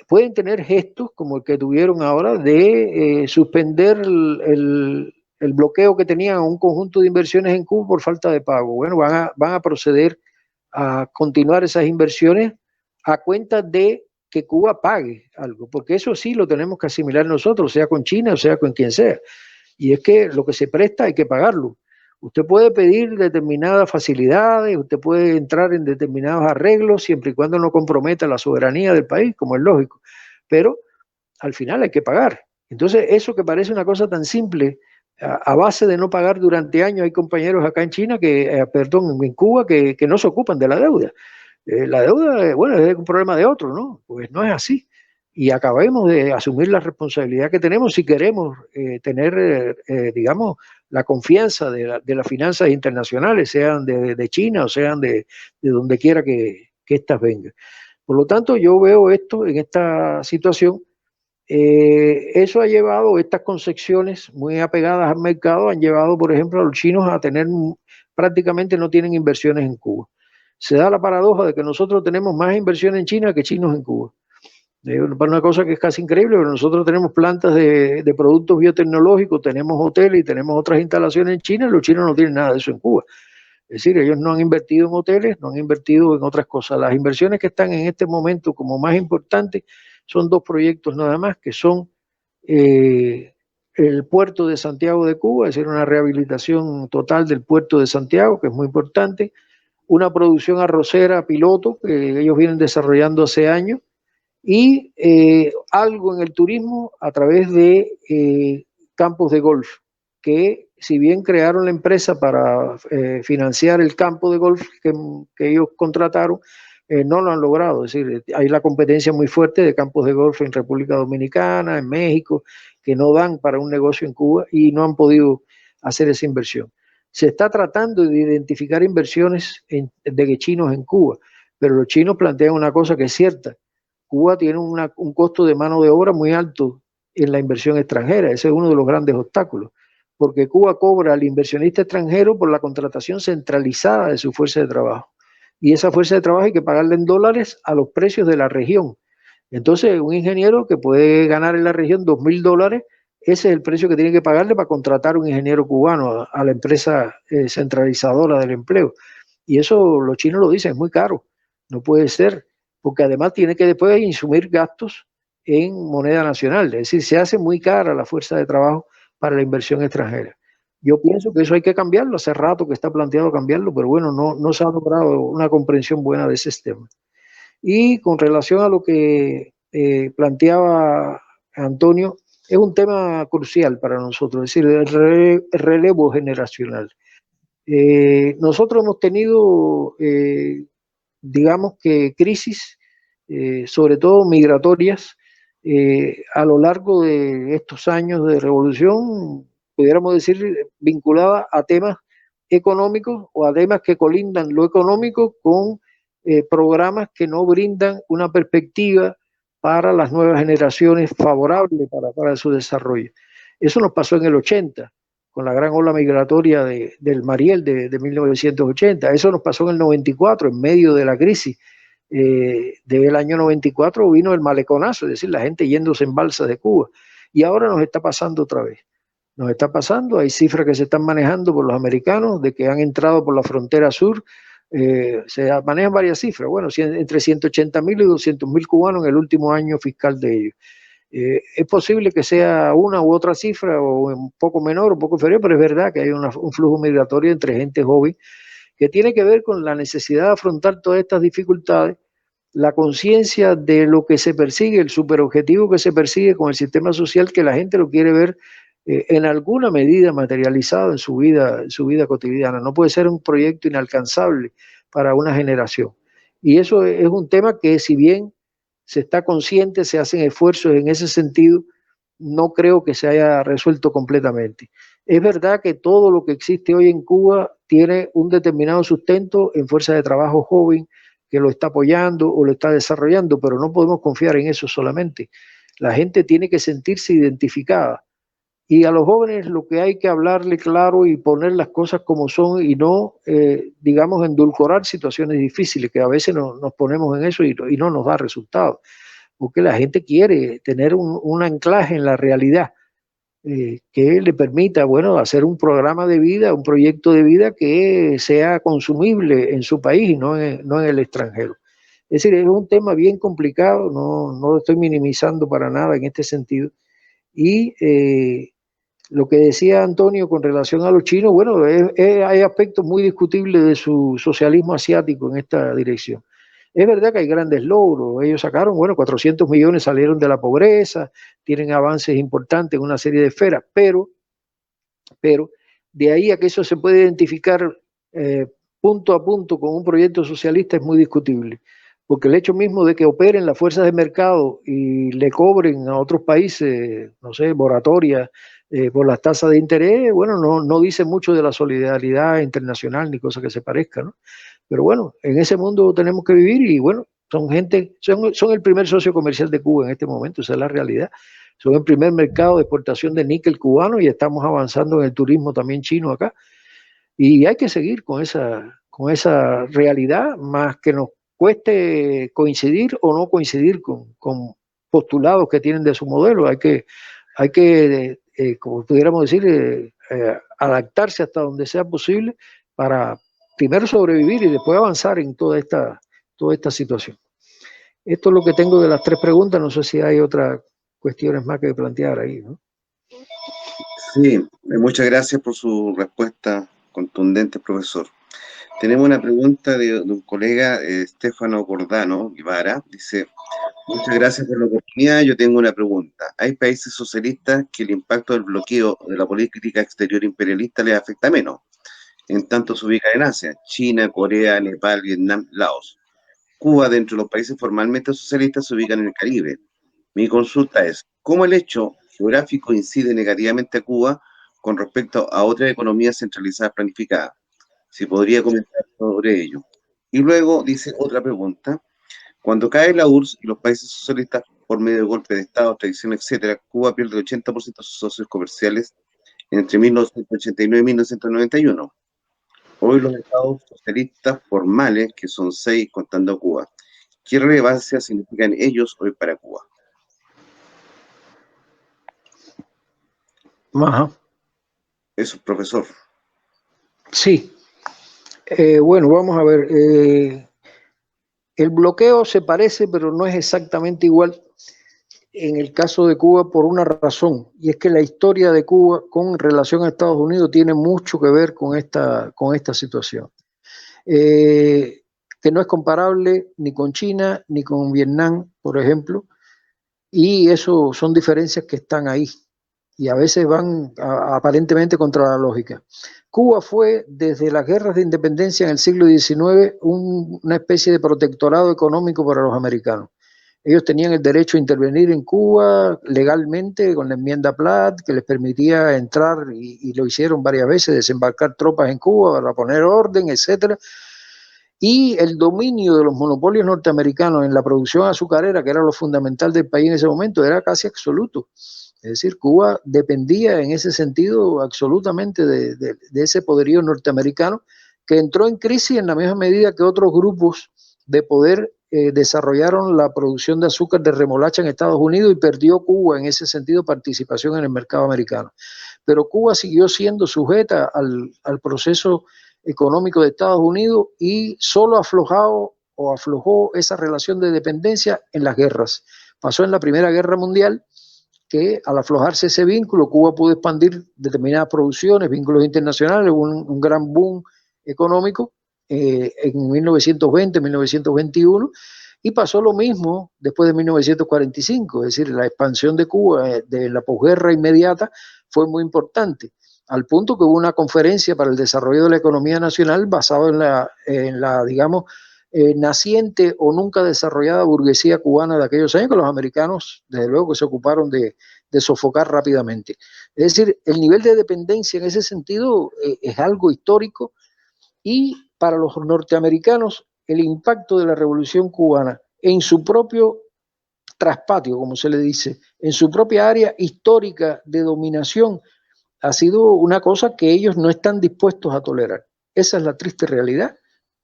pueden tener gestos como el que tuvieron ahora de suspender el bloqueo que tenían a un conjunto de inversiones en Cuba por falta de pago. Bueno, van a proceder a continuar esas inversiones a cuenta de que Cuba pague algo, porque eso sí lo tenemos que asimilar nosotros, sea con China o sea con quien sea. Y es que lo que se presta hay que pagarlo. Usted puede pedir determinadas facilidades, usted puede entrar en determinados arreglos siempre y cuando no comprometa la soberanía del país, como es lógico, pero al final hay que pagar. Entonces, eso que parece una cosa tan simple, a base de no pagar durante años, hay compañeros acá en China, en Cuba, que no se ocupan de la deuda. La deuda, bueno, es un problema de otro, ¿no? Pues no es así. Y acabemos de asumir la responsabilidad que tenemos si queremos tener, digamos, la confianza de las finanzas internacionales, sean de China o sean de donde quiera que éstas vengan. Por lo tanto, yo veo esto en esta situación. Eso ha llevado, estas concepciones muy apegadas al mercado, han llevado, por ejemplo, a los chinos a tener, prácticamente no tienen inversiones en Cuba. Se da la paradoja de que nosotros tenemos más inversiones en China que chinos en Cuba. Una cosa que es casi increíble, pero nosotros tenemos plantas de productos biotecnológicos, tenemos hoteles y tenemos otras instalaciones en China, y los chinos no tienen nada de eso en Cuba. Es decir, ellos no han invertido en hoteles, no han invertido en otras cosas. Las inversiones que están en este momento como más importantes son 2 proyectos nada más, que son el puerto de Santiago de Cuba, es decir, una rehabilitación total del puerto de Santiago, que es muy importante, una producción arrocera piloto que ellos vienen desarrollando hace años, y algo en el turismo a través de campos de golf, que si bien crearon la empresa para financiar el campo de golf que ellos contrataron, no lo han logrado. Es decir, hay la competencia muy fuerte de campos de golf en República Dominicana, en México, que no dan para un negocio en Cuba y no han podido hacer esa inversión. Se está tratando de identificar inversiones de chinos en Cuba, pero los chinos plantean una cosa que es cierta. Cuba tiene un costo de mano de obra muy alto en la inversión extranjera. Ese es uno de los grandes obstáculos, porque Cuba cobra al inversionista extranjero por la contratación centralizada de su fuerza de trabajo. Y esa fuerza de trabajo hay que pagarla en dólares a los precios de la región. Entonces, un ingeniero que puede ganar en la región $2.000, ese es el precio que tiene que pagarle para contratar un ingeniero cubano a la empresa centralizadora del empleo. Y eso los chinos lo dicen, es muy caro, no puede ser, porque además tiene que después insumir gastos en moneda nacional. Es decir, se hace muy cara la fuerza de trabajo para la inversión extranjera. Yo pienso que eso hay que cambiarlo, hace rato que está planteado cambiarlo, pero bueno, no se ha logrado una comprensión buena de ese sistema. Y con relación a lo que planteaba Antonio, es un tema crucial para nosotros, es decir, el relevo generacional. Nosotros hemos tenido, digamos que crisis, sobre todo migratorias, a lo largo de estos años de revolución, pudiéramos decir, vinculada a temas económicos o a temas que colindan lo económico con programas que no brindan una perspectiva para las nuevas generaciones favorable para su desarrollo. Eso nos pasó en el 80, con la gran ola migratoria del Mariel de 1980. Eso nos pasó en el 94, en medio de la crisis del año 94 vino el maleconazo, es decir, la gente yéndose en balsas de Cuba. Y ahora nos está pasando otra vez. Nos está pasando, hay cifras que se están manejando por los americanos de que han entrado por la frontera sur. Se manejan varias cifras, bueno, entre 180.000 y 200.000 cubanos en el último año fiscal de ellos. Es posible que sea una u otra cifra, o un poco menor, un poco inferior, pero es verdad que hay un flujo migratorio entre gente joven que tiene que ver con la necesidad de afrontar todas estas dificultades, la conciencia de lo que se persigue, el superobjetivo que se persigue con el sistema social, que la gente lo quiere ver en alguna medida materializado en su vida cotidiana. No puede ser un proyecto inalcanzable para una generación. Y eso es un tema que, si bien se está consciente, se hacen esfuerzos en ese sentido, no creo que se haya resuelto completamente. Es verdad que todo lo que existe hoy en Cuba tiene un determinado sustento en fuerza de trabajo joven que lo está apoyando o lo está desarrollando, pero no podemos confiar en eso solamente. La gente tiene que sentirse identificada. Y a los jóvenes lo que hay que hablarle claro y poner las cosas como son y no, digamos, endulcorar situaciones difíciles, que a veces nos ponemos en eso y no nos da resultados. Porque la gente quiere tener un anclaje en la realidad que le permita, bueno, hacer un programa de vida, un proyecto de vida que sea consumible en su país y no en el extranjero. Es decir, es un tema bien complicado, no lo estoy minimizando para nada en este sentido. Y lo que decía Antonio con relación a los chinos, bueno, hay aspectos muy discutibles de su socialismo asiático en esta dirección. Es verdad que hay grandes logros, ellos sacaron, bueno, 400 millones salieron de la pobreza, tienen avances importantes en una serie de esferas, pero de ahí a que eso se puede identificar punto a punto con un proyecto socialista es muy discutible, porque el hecho mismo de que operen las fuerzas de mercado y le cobren a otros países, no sé, moratoria por las tasas de interés, bueno, no dice mucho de la solidaridad internacional ni cosa que se parezca, ¿no? Pero bueno, en ese mundo tenemos que vivir y bueno, Son gente, son el primer socio comercial de Cuba en este momento, esa es la realidad. Son el primer mercado de exportación de níquel cubano y estamos avanzando en el turismo también chino acá. Y hay que seguir con esa realidad, más que nos cueste coincidir o no coincidir con postulados que tienen de su modelo. Hay que como pudiéramos decir, adaptarse hasta donde sea posible para primero sobrevivir y después avanzar en toda esta situación. Esto es lo que tengo de las 3 preguntas. No sé si hay otras cuestiones más que plantear ahí, ¿no? Sí, muchas gracias por su respuesta contundente, profesor. Tenemos una pregunta de un colega, Stefano Cordano Guevara. Dice, muchas gracias por la oportunidad. Yo tengo una pregunta. ¿Hay países socialistas que el impacto del bloqueo de la política exterior imperialista les afecta menos? En tanto se ubica en Asia, China, Corea, Nepal, Vietnam, Laos. Cuba, dentro de los países formalmente socialistas, se ubican en el Caribe. Mi consulta es, ¿cómo el hecho geográfico incide negativamente a Cuba con respecto a otras economías centralizadas planificadas? Si podría comentar sobre ello. Y luego dice otra pregunta. Cuando cae la URSS y los países socialistas por medio de golpe de Estado, traición, etc., Cuba pierde el 80% de sus socios comerciales entre 1989 y 1991. Hoy los estados socialistas formales, que son 6 contando a Cuba, ¿qué relevancia significan ellos hoy para Cuba? Ajá. Eso, profesor. Sí. Bueno, vamos a ver. El bloqueo se parece, pero no es exactamente igual en el caso de Cuba por una razón, y es que la historia de Cuba con relación a Estados Unidos tiene mucho que ver con esta situación. Que no es comparable ni con China ni con Vietnam, por ejemplo, y eso son diferencias que están ahí y a veces van aparentemente contra la lógica. Cuba fue desde las guerras de independencia en el siglo XIX una especie de protectorado económico para los americanos. Ellos tenían el derecho a intervenir en Cuba legalmente con la enmienda Platt, que les permitía entrar, y lo hicieron varias veces, desembarcar tropas en Cuba para poner orden, etcétera. Y el dominio de los monopolios norteamericanos en la producción azucarera, que era lo fundamental del país en ese momento, era casi absoluto. Es decir, Cuba dependía en ese sentido absolutamente de ese poderío norteamericano, que entró en crisis en la misma medida que otros grupos de poder desarrollaron la producción de azúcar de remolacha en Estados Unidos, y perdió Cuba en ese sentido participación en el mercado americano. Pero Cuba siguió siendo sujeta al proceso económico de Estados Unidos y solo aflojó esa relación de dependencia en las guerras. Pasó en la Primera Guerra Mundial, que al aflojarse ese vínculo, Cuba pudo expandir determinadas producciones, vínculos internacionales, un gran boom económico en 1920, 1921, y pasó lo mismo después de 1945, es decir, la expansión de Cuba de la posguerra inmediata fue muy importante, al punto que hubo una conferencia para el desarrollo de la economía nacional basada en la digamos, naciente o nunca desarrollada burguesía cubana de aquellos años, que los americanos, desde luego, que se ocuparon de sofocar rápidamente. Es decir, el nivel de dependencia en ese sentido es algo histórico, y para los norteamericanos el impacto de la Revolución Cubana en su propio traspatio, como se le dice, en su propia área histórica de dominación, ha sido una cosa que ellos no están dispuestos a tolerar. Esa es la triste realidad.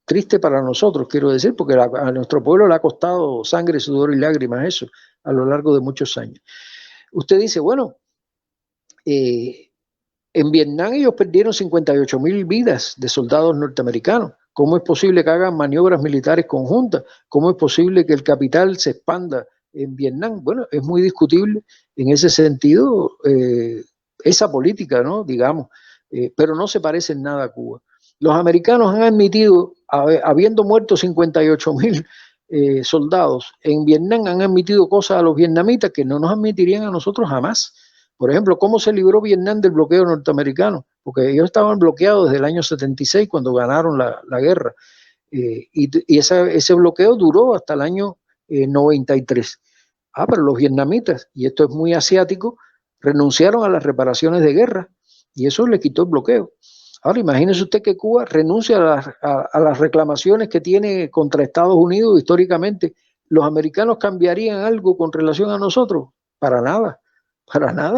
Triste para nosotros, quiero decir, porque a nuestro pueblo le ha costado sangre, sudor y lágrimas eso a lo largo de muchos años. Usted dice, bueno, en Vietnam ellos perdieron 58,000 vidas de soldados norteamericanos. ¿Cómo es posible que hagan maniobras militares conjuntas? ¿Cómo es posible que el capital se expanda en Vietnam? Bueno, es muy discutible en ese sentido esa política, ¿no? Digamos, pero no se parece en nada a Cuba. Los americanos han admitido, habiendo muerto 58,000 soldados, en Vietnam han admitido cosas a los vietnamitas que no nos admitirían a nosotros jamás. Por ejemplo, ¿cómo se libró Vietnam del bloqueo norteamericano? Porque ellos estaban bloqueados desde el año 76, cuando ganaron la guerra. Y ese bloqueo duró hasta el año 93. Pero los vietnamitas, y esto es muy asiático, renunciaron a las reparaciones de guerra, y eso le quitó el bloqueo. Ahora, imagínese usted que Cuba renuncia a las reclamaciones que tiene contra Estados Unidos históricamente. ¿Los americanos cambiarían algo con relación a nosotros? Para nada,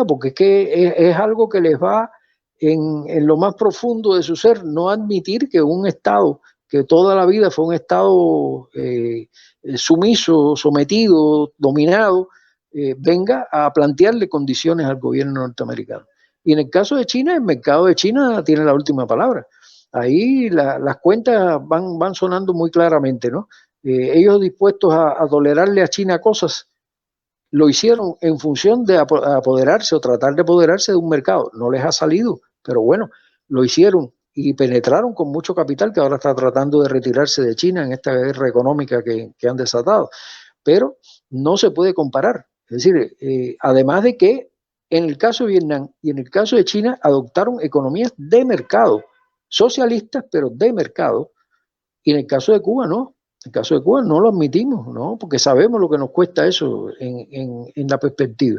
porque es que es algo que les va en lo más profundo de su ser, no admitir que un Estado que toda la vida fue un Estado sumiso, sometido, dominado, venga a plantearle condiciones al gobierno norteamericano. Y en el caso de China, el mercado de China tiene la última palabra. Ahí las cuentas van sonando muy claramente, ¿no? Ellos dispuestos a tolerarle a China cosas, lo hicieron en función de apoderarse o tratar de apoderarse de un mercado. No les ha salido, pero bueno, lo hicieron y penetraron con mucho capital que ahora está tratando de retirarse de China en esta guerra económica que han desatado. Pero no se puede comparar. Es decir, además de que en el caso de Vietnam y en el caso de China adoptaron economías de mercado, socialistas, pero de mercado, y en el caso de Cuba no. En el caso de Cuba no lo admitimos, ¿no? Porque sabemos lo que nos cuesta eso en la perspectiva.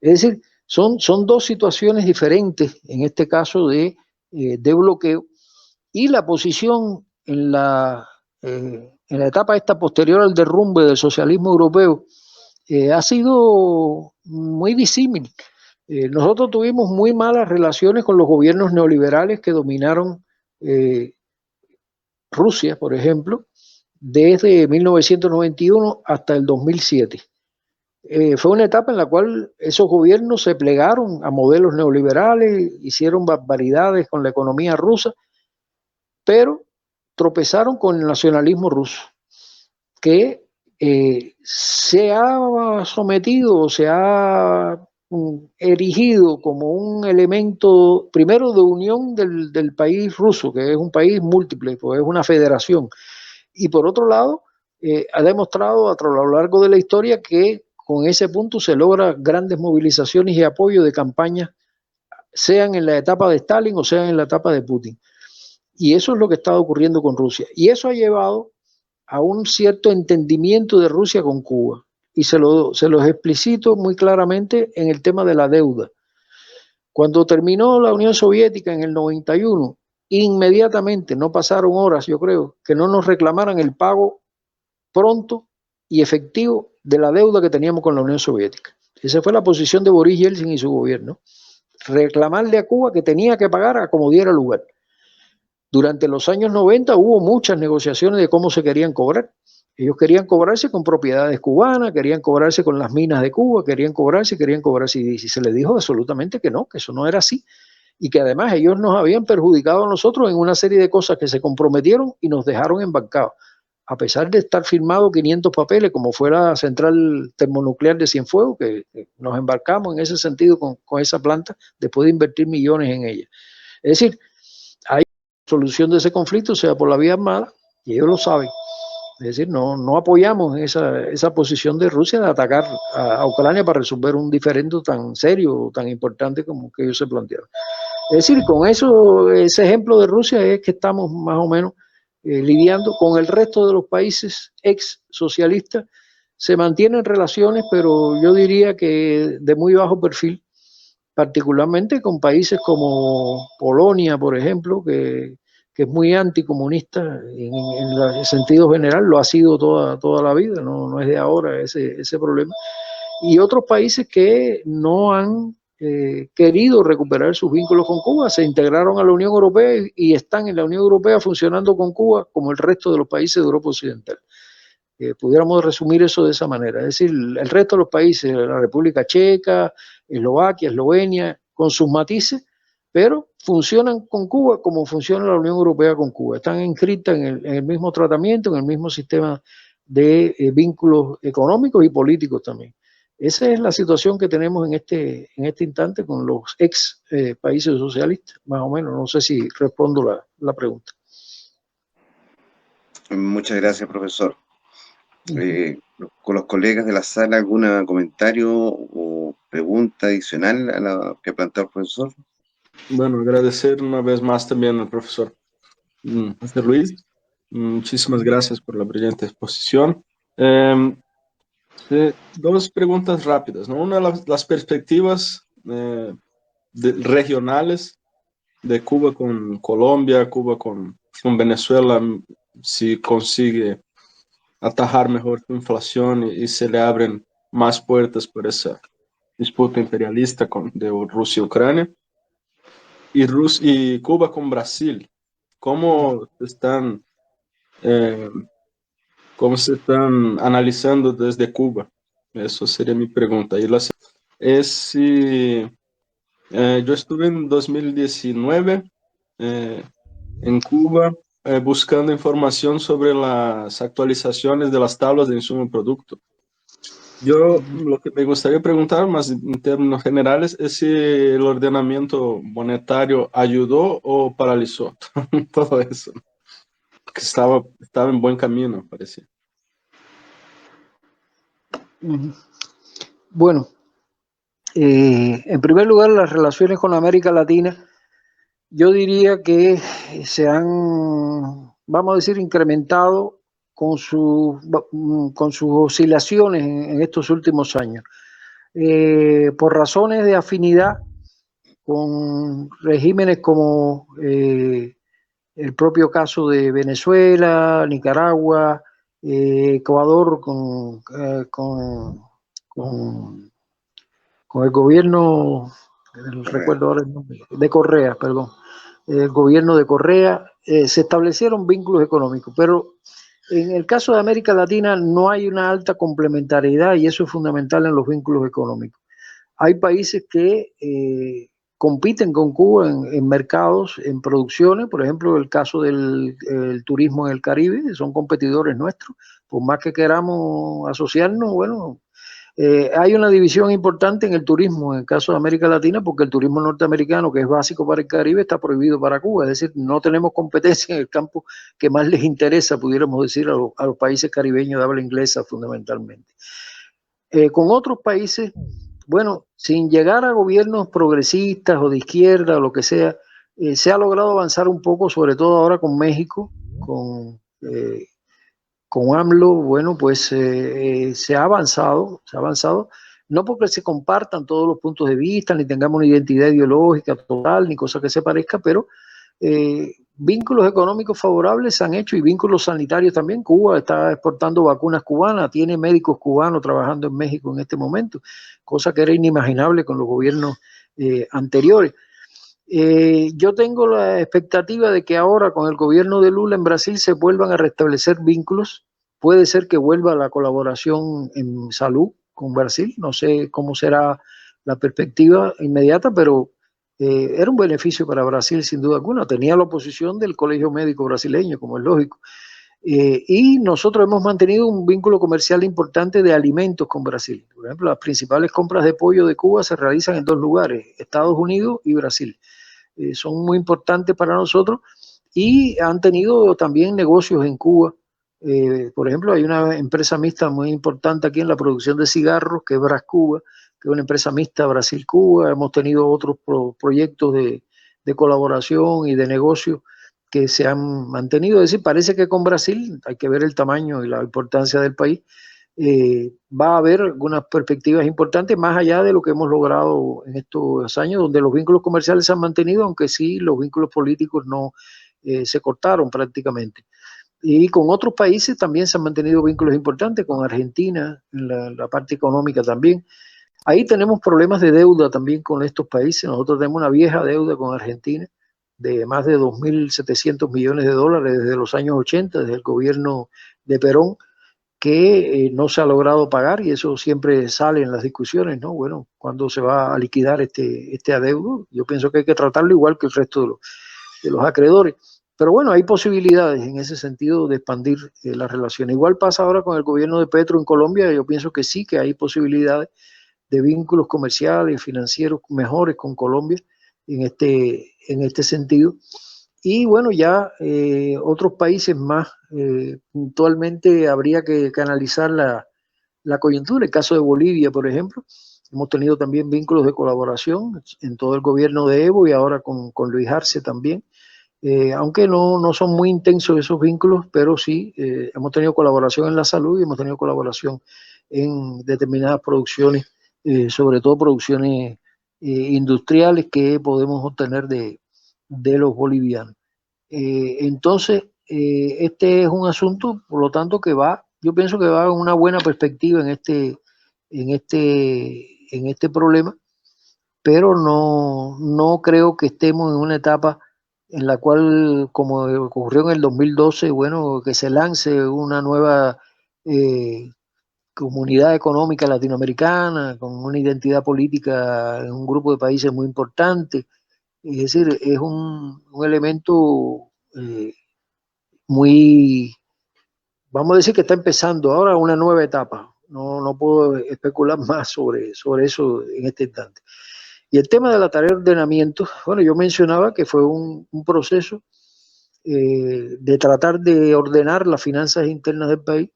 Es decir, son dos situaciones diferentes en este caso de bloqueo, y la posición en la etapa esta posterior al derrumbe del socialismo europeo ha sido muy disímil. Nosotros tuvimos muy malas relaciones con los gobiernos neoliberales que dominaron Rusia, por ejemplo, desde 1991 hasta el 2007. Fue una etapa en la cual esos gobiernos se plegaron a modelos neoliberales, hicieron barbaridades con la economía rusa, pero tropezaron con el nacionalismo ruso, que se ha sometido, se ha erigido como un elemento, primero, de unión del país ruso, que es un país múltiple, pues es una federación, y por otro lado, ha demostrado a lo largo de la historia que con ese punto se logra grandes movilizaciones y apoyo de campañas, sean en la etapa de Stalin o sean en la etapa de Putin. Y eso es lo que está ocurriendo con Rusia. Y eso ha llevado a un cierto entendimiento de Rusia con Cuba. Y se los explicito muy claramente en el tema de la deuda. Cuando terminó la Unión Soviética en el 91, inmediatamente, no pasaron horas, yo creo, que no nos reclamaran el pago pronto y efectivo de la deuda que teníamos con la Unión Soviética. Esa fue la posición de Boris Yeltsin y su gobierno. Reclamarle a Cuba que tenía que pagar a como diera lugar. Durante los años 90 hubo muchas negociaciones de cómo se querían cobrar. Ellos querían cobrarse con propiedades cubanas, querían cobrarse con las minas de Cuba, querían cobrarse. Y se les dijo absolutamente que no, que eso no era así. Y que además ellos nos habían perjudicado a nosotros en una serie de cosas que se comprometieron y nos dejaron embarcados. A pesar de estar firmado 500 papeles, como fue la central termonuclear de Cienfuegos, que nos embarcamos en ese sentido con esa planta, después de invertir millones en ella. Es decir, hay solución de ese conflicto, sea por la vía armada, y ellos lo saben. Es decir, no apoyamos esa posición de Rusia de atacar a Ucrania para resolver un diferendo tan serio, tan importante como que ellos se plantearon. Es decir, con eso, ese ejemplo de Rusia es que estamos más o menos lidiando con el resto de los países ex socialistas. Se mantienen relaciones, pero yo diría que de muy bajo perfil, particularmente con países como Polonia, por ejemplo, que es muy anticomunista en el sentido general, lo ha sido toda la vida, no es de ahora ese problema. Y otros países que no han querido recuperar sus vínculos con Cuba, se integraron a la Unión Europea y están en la Unión Europea funcionando con Cuba como el resto de los países de Europa Occidental. Pudiéramos resumir eso de esa manera, es decir, el resto de los países, la República Checa, Eslovaquia, Eslovenia, con sus matices, pero funcionan con Cuba como funciona la Unión Europea con Cuba. Están inscritas en el mismo tratamiento, en el mismo sistema de vínculos económicos y políticos también. Esa es la situación que tenemos en este instante con los ex países socialistas, más o menos. No sé si respondo la pregunta. Muchas gracias, profesor. Con los colegas de la sala, ¿algún comentario o pregunta adicional a la que planteó el profesor? Bueno, agradecer una vez más también al profesor José Luis. Muchísimas gracias por la brillante exposición. Dos preguntas rápidas, ¿no? Una, las perspectivas regionales de Cuba con Colombia, Cuba con Venezuela, si consigue atajar mejor su inflación y se le abren más puertas por esa disputa imperialista de Rusia y Ucrania. Y Cuba con Brasil, ¿cómo eh, cómo se están analizando desde Cuba? Eso sería mi pregunta. Y es si yo estuve en 2019 en Cuba buscando información sobre las actualizaciones de las tablas de insumo y producto. Yo lo que me gustaría preguntar más en términos generales es si el ordenamiento monetario ayudó o paralizó todo eso, que estaba en buen camino, parecía. Bueno, en primer lugar, las relaciones con América Latina, yo diría que se han, vamos a decir, incrementado con sus oscilaciones en estos últimos años. Por razones de afinidad con regímenes como el propio caso de Venezuela, Nicaragua, Ecuador con el gobierno, recuerdo ahora el nombre, de Correa, perdón, el gobierno de Correa, se establecieron vínculos económicos, pero en el caso de América Latina no hay una alta complementariedad y eso es fundamental en los vínculos económicos. Hay países que compiten con Cuba en mercados, en producciones, por ejemplo, el caso del turismo en el Caribe, son competidores nuestros, por más que queramos asociarnos, bueno, hay una división importante en el turismo en el caso de América Latina, porque el turismo norteamericano, que es básico para el Caribe, está prohibido para Cuba, es decir, no tenemos competencia en el campo que más les interesa, pudiéramos decir, a los países caribeños de habla inglesa fundamentalmente. Con otros países, bueno, sin llegar a gobiernos progresistas o de izquierda o lo que sea, se ha logrado avanzar un poco, sobre todo ahora con México, con AMLO, bueno, pues se ha avanzado, no porque se compartan todos los puntos de vista, ni tengamos una identidad ideológica total, ni cosa que se parezca, pero vínculos económicos favorables se han hecho y vínculos sanitarios también. Cuba está exportando vacunas cubanas, tiene médicos cubanos trabajando en México en este momento, cosa que era inimaginable con los gobiernos anteriores. Yo tengo la expectativa de que ahora con el gobierno de Lula en Brasil se vuelvan a restablecer vínculos. Puede ser que vuelva la colaboración en salud con Brasil. No sé cómo será la perspectiva inmediata, pero era un beneficio para Brasil sin duda alguna. Tenía la oposición del Colegio Médico brasileño, como es lógico. Y nosotros hemos mantenido un vínculo comercial importante de alimentos con Brasil. Por ejemplo, las principales compras de pollo de Cuba se realizan en dos lugares, Estados Unidos y Brasil. Son muy importantes para nosotros y han tenido también negocios en Cuba. Por ejemplo, hay una empresa mixta muy importante aquí en la producción de cigarros, que es Brascuba, que es una empresa mixta Brasil-Cuba. Hemos tenido otros proyectos de colaboración y de negocio que se han mantenido. Es decir, parece que con Brasil, hay que ver el tamaño y la importancia del país, va a haber algunas perspectivas importantes más allá de lo que hemos logrado en estos años, donde los vínculos comerciales se han mantenido, aunque sí los vínculos políticos no se cortaron prácticamente. Y con otros países también se han mantenido vínculos importantes, con Argentina, en la parte económica también. Ahí tenemos problemas de deuda también con estos países. Nosotros tenemos una vieja deuda con Argentina de más de 2.700 millones de dólares desde los años 80, desde el gobierno de Perón, que no se ha logrado pagar y eso siempre sale en las discusiones, ¿no? Bueno, ¿cuándo se va a liquidar este adeudo? Yo pienso que hay que tratarlo igual que el resto de los acreedores. Pero bueno, hay posibilidades en ese sentido de expandir las relaciones. Igual pasa ahora con el gobierno de Petro en Colombia, yo pienso que sí, que hay posibilidades de vínculos comerciales y financieros mejores con Colombia en este sentido. Y bueno, ya otros países más, puntualmente habría que analizar la coyuntura. El caso de Bolivia, por ejemplo, hemos tenido también vínculos de colaboración en todo el gobierno de Evo y ahora con Luis Arce también. Aunque no son muy intensos esos vínculos, pero sí hemos tenido colaboración en la salud y hemos tenido colaboración en determinadas producciones, sobre todo producciones industriales que podemos obtener de de los bolivianos. Entonces, este es un asunto, por lo tanto, yo pienso que va en una buena perspectiva en este problema, pero no creo que estemos en una etapa en la cual, como ocurrió en el 2012, bueno, que se lance una nueva comunidad económica latinoamericana con una identidad política en un grupo de países muy importante. Es decir, es un elemento muy, vamos a decir que está empezando ahora una nueva etapa. No puedo especular más sobre eso en este instante. Y el tema de la tarea de ordenamiento, bueno, yo mencionaba que fue un proceso de tratar de ordenar las finanzas internas del país,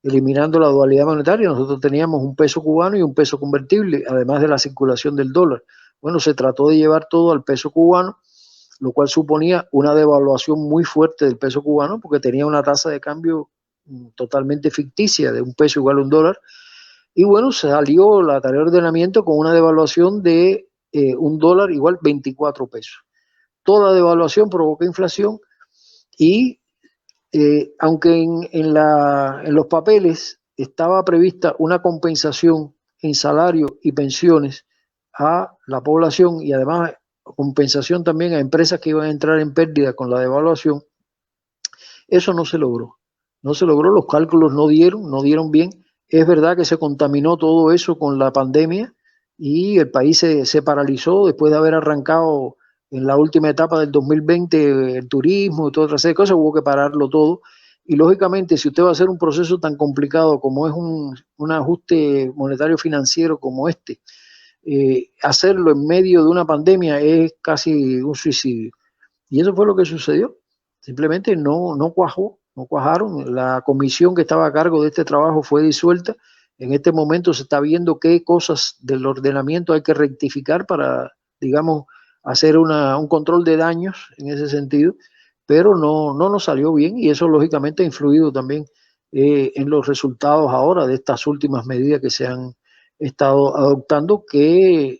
eliminando la dualidad monetaria. Nosotros teníamos un peso cubano y un peso convertible, además de la circulación del dólar. Bueno, se trató de llevar todo al peso cubano, lo cual suponía una devaluación muy fuerte del peso cubano, porque tenía una tasa de cambio totalmente ficticia de un peso igual a un dólar. Y bueno, salió la tarea de ordenamiento con una devaluación de un dólar igual 24 pesos. Toda devaluación provoca inflación y aunque en los papeles estaba prevista una compensación en salario y pensiones a la población y además compensación también a empresas que iban a entrar en pérdida con la devaluación, eso no se logró. No se logró, los cálculos no dieron bien. Es verdad que se contaminó todo eso con la pandemia y el país se paralizó después de haber arrancado en la última etapa del 2020 el turismo y toda otra serie de cosas, hubo que pararlo todo. Y lógicamente, si usted va a hacer un proceso tan complicado como es un ajuste monetario financiero como este, hacerlo en medio de una pandemia es casi un suicidio. Y eso fue lo que sucedió. Simplemente no cuajaron. La comisión que estaba a cargo de este trabajo fue disuelta. En este momento se está viendo qué cosas del ordenamiento hay que rectificar para, digamos, hacer un control de daños en ese sentido, pero no nos salió bien y eso lógicamente ha influido también en los resultados ahora de estas últimas medidas que se han estado adoptando, que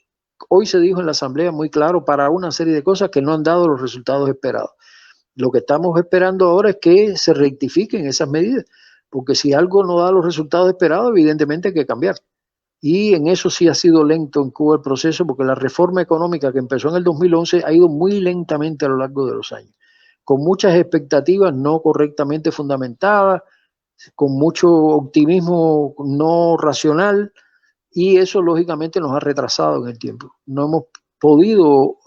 hoy se dijo en la Asamblea muy claro para una serie de cosas que no han dado los resultados esperados. Lo que estamos esperando ahora es que se rectifiquen esas medidas, porque si algo no da los resultados esperados, evidentemente hay que cambiar. Y en eso sí ha sido lento en Cuba el proceso, porque la reforma económica que empezó en el 2011 ha ido muy lentamente a lo largo de los años, con muchas expectativas no correctamente fundamentadas, con mucho optimismo no racional, y eso lógicamente nos ha retrasado en el tiempo. No hemos podido,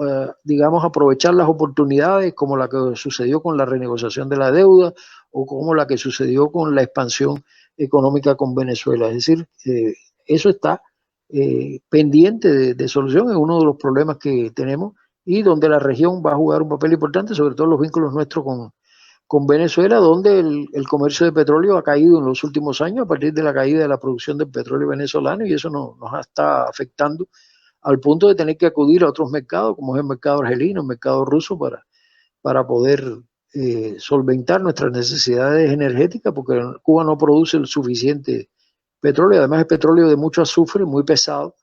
digamos, aprovechar las oportunidades como la que sucedió con la renegociación de la deuda o como la que sucedió con la expansión económica con Venezuela. Es decir, eso está pendiente de solución, es uno de los problemas que tenemos y donde la región va a jugar un papel importante, sobre todo los vínculos nuestros con Venezuela, donde el comercio de petróleo ha caído en los últimos años a partir de la caída de la producción de petróleo venezolano y eso nos está afectando al punto de tener que acudir a otros mercados, como es el mercado argelino, el mercado ruso, para poder solventar nuestras necesidades energéticas, porque Cuba no produce el suficiente petróleo, además es petróleo de mucho azufre, muy pesado,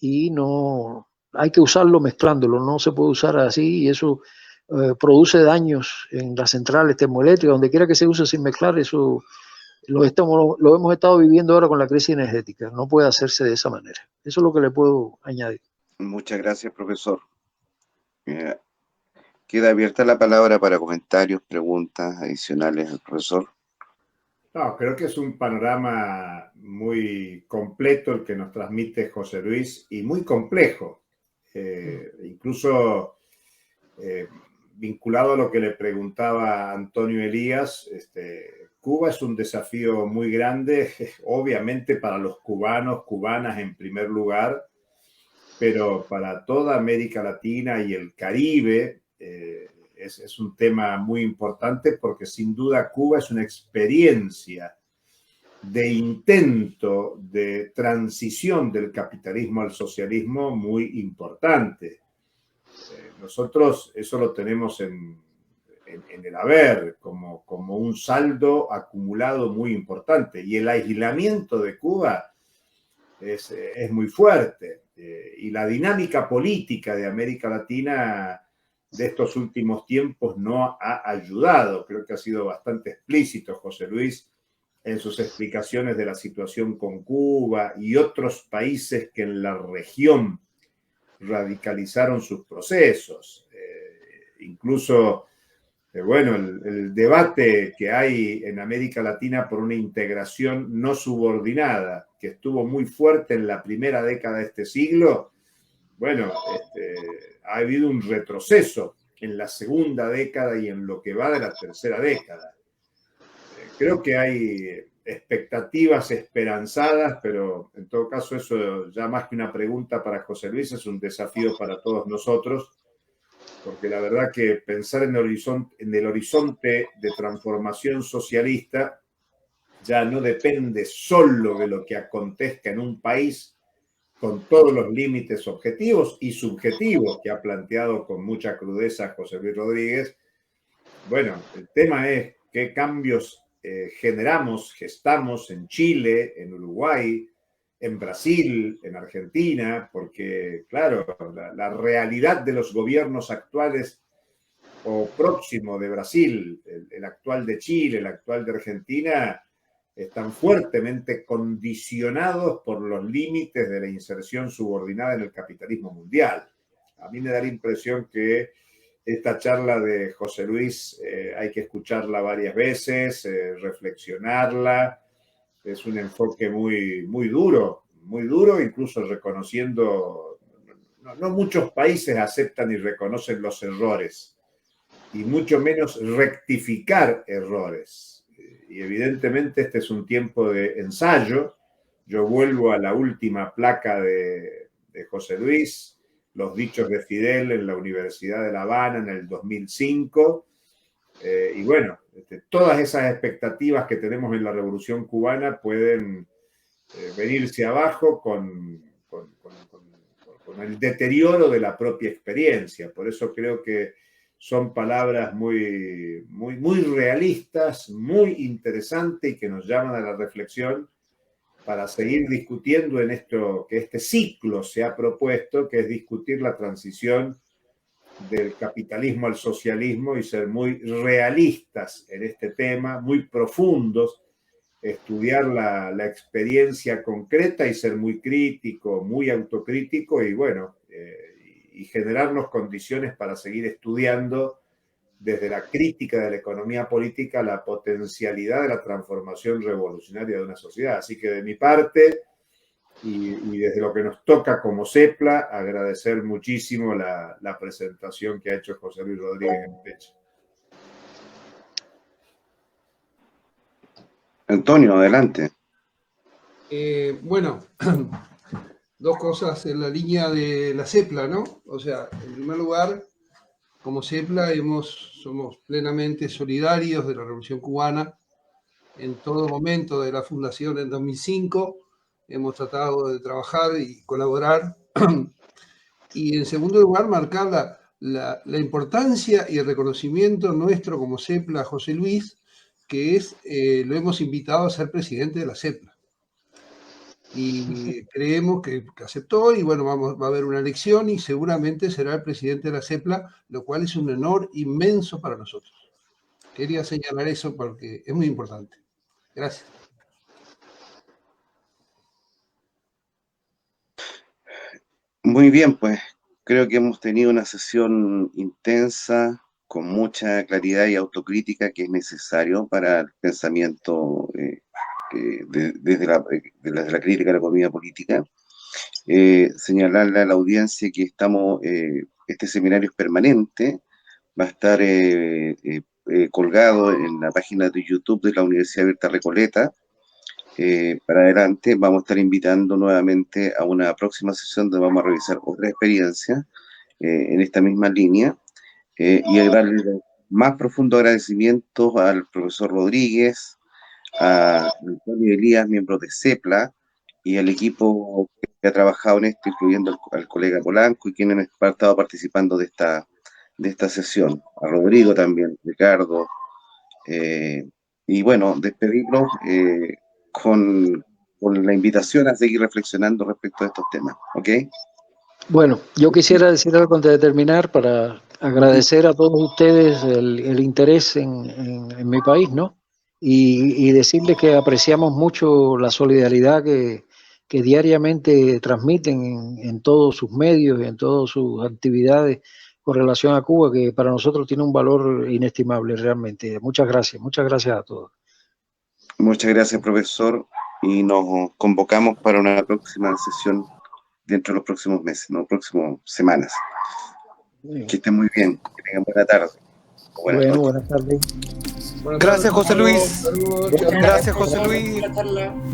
y no hay que usarlo mezclándolo, no se puede usar así y eso produce daños en las centrales termoeléctricas, donde quiera que se use sin mezclar, eso lo hemos estado viviendo ahora con la crisis energética, no puede hacerse de esa manera. Eso es lo que le puedo añadir. Muchas gracias, profesor. Queda abierta la palabra para comentarios, preguntas adicionales al profesor. No, creo que es un panorama muy completo el que nos transmite José Luis y muy complejo. Incluso vinculado a lo que le preguntaba Antonio Elías, Cuba es un desafío muy grande, obviamente para los cubanos, cubanas en primer lugar, pero para toda América Latina y el Caribe es un tema muy importante porque sin duda Cuba es una experiencia de intento de transición del capitalismo al socialismo muy importante. Nosotros eso lo tenemos en el haber como un saldo acumulado muy importante y el aislamiento de Cuba es muy fuerte y la dinámica política de América Latina de estos últimos tiempos no ha ayudado. Creo que ha sido bastante explícito José Luis en sus explicaciones de la situación con Cuba y otros países que en la región radicalizaron sus procesos. Incluso, bueno, el debate que hay en América Latina por una integración no subordinada, que estuvo muy fuerte en la primera década de este siglo, bueno, ha habido un retroceso en la segunda década y en lo que va de la tercera década. Creo que hay expectativas esperanzadas, pero en todo caso eso ya más que una pregunta para José Luis es un desafío para todos nosotros, porque la verdad que pensar en el horizonte de transformación socialista ya no depende solo de lo que acontezca en un país, con todos los límites objetivos y subjetivos que ha planteado con mucha crudeza José Luis Rodríguez. Bueno, el tema es qué cambios gestamos en Chile, en Uruguay, en Brasil, en Argentina, porque, claro, la realidad de los gobiernos actuales o próximo de Brasil, el actual de Chile, el actual de Argentina, están fuertemente condicionados por los límites de la inserción subordinada en el capitalismo mundial. A mí me da la impresión que esta charla de José Luis hay que escucharla varias veces, reflexionarla. Es un enfoque muy duro, incluso reconociendo, no muchos países aceptan y reconocen los errores, y mucho menos rectificar errores. Y evidentemente este es un tiempo de ensayo. Yo vuelvo a la última placa de José Luis, Los dichos de Fidel en la Universidad de La Habana en el 2005. Y bueno, todas esas expectativas que tenemos en la Revolución Cubana pueden venirse abajo con el deterioro de la propia experiencia. Por eso creo que son palabras muy realistas, muy interesantes y que nos llaman a la reflexión para seguir discutiendo en esto que este ciclo se ha propuesto, que es discutir la transición del capitalismo al socialismo y ser muy realistas en este tema, muy profundos, estudiar la experiencia concreta y ser muy crítico, muy autocrítico y bueno, y generarnos condiciones para seguir estudiando desde la crítica de la economía política la potencialidad de la transformación revolucionaria de una sociedad. Así que de mi parte, y desde lo que nos toca como CEPLA, agradecer muchísimo la presentación que ha hecho José Luis Rodríguez en Pecha. Antonio, adelante. Bueno, dos cosas en la línea de la CEPLA, ¿no? O sea, en primer lugar, como CEPLA somos plenamente solidarios de la Revolución Cubana. En todo momento de la fundación en 2005 hemos tratado de trabajar y colaborar. Y en segundo lugar, marcar la importancia y el reconocimiento nuestro como CEPLA a José Luis, que lo hemos invitado a ser presidente de la CEPLA. Y creemos que aceptó y bueno, va a haber una elección y seguramente será el presidente de la CEPLA, lo cual es un honor inmenso para nosotros. Quería señalar eso porque es muy importante. Gracias. Muy bien, pues creo que hemos tenido una sesión intensa, con mucha claridad y autocrítica que es necesario para el pensamiento desde la crítica a la economía política. Señalarle a la audiencia que este seminario es permanente, va a estar colgado en la página de YouTube de la Universidad Abierta Recoleta. Para adelante vamos a estar invitando nuevamente a una próxima sesión donde vamos a revisar otra experiencia en esta misma línea y a darle más profundo agradecimiento al profesor Rodríguez, a Antonio Elías, miembro de CEPLA, y al equipo que ha trabajado en esto, incluyendo al colega Polanco y quienes han estado participando de esta sesión, a Rodrigo también, Ricardo, y bueno, despedirlos con la invitación a seguir reflexionando respecto a estos temas, ¿ok? Bueno, yo quisiera decir algo antes de terminar para agradecer a todos ustedes el interés en mi país, ¿no? Y decirles que apreciamos mucho la solidaridad que diariamente transmiten en todos sus medios y en todas sus actividades con relación a Cuba, que para nosotros tiene un valor inestimable realmente. Muchas gracias a todos. Muchas gracias, profesor, y nos convocamos para una próxima sesión dentro de los próximos meses, ¿no? Próximas semanas. Que estén muy bien, que tengan buena tarde. Buenas tardes. Gracias, José Luis. Gracias, José Luis.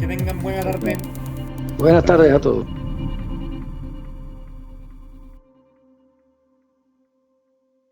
Que tengan buena tarde. Buenas tardes a todos.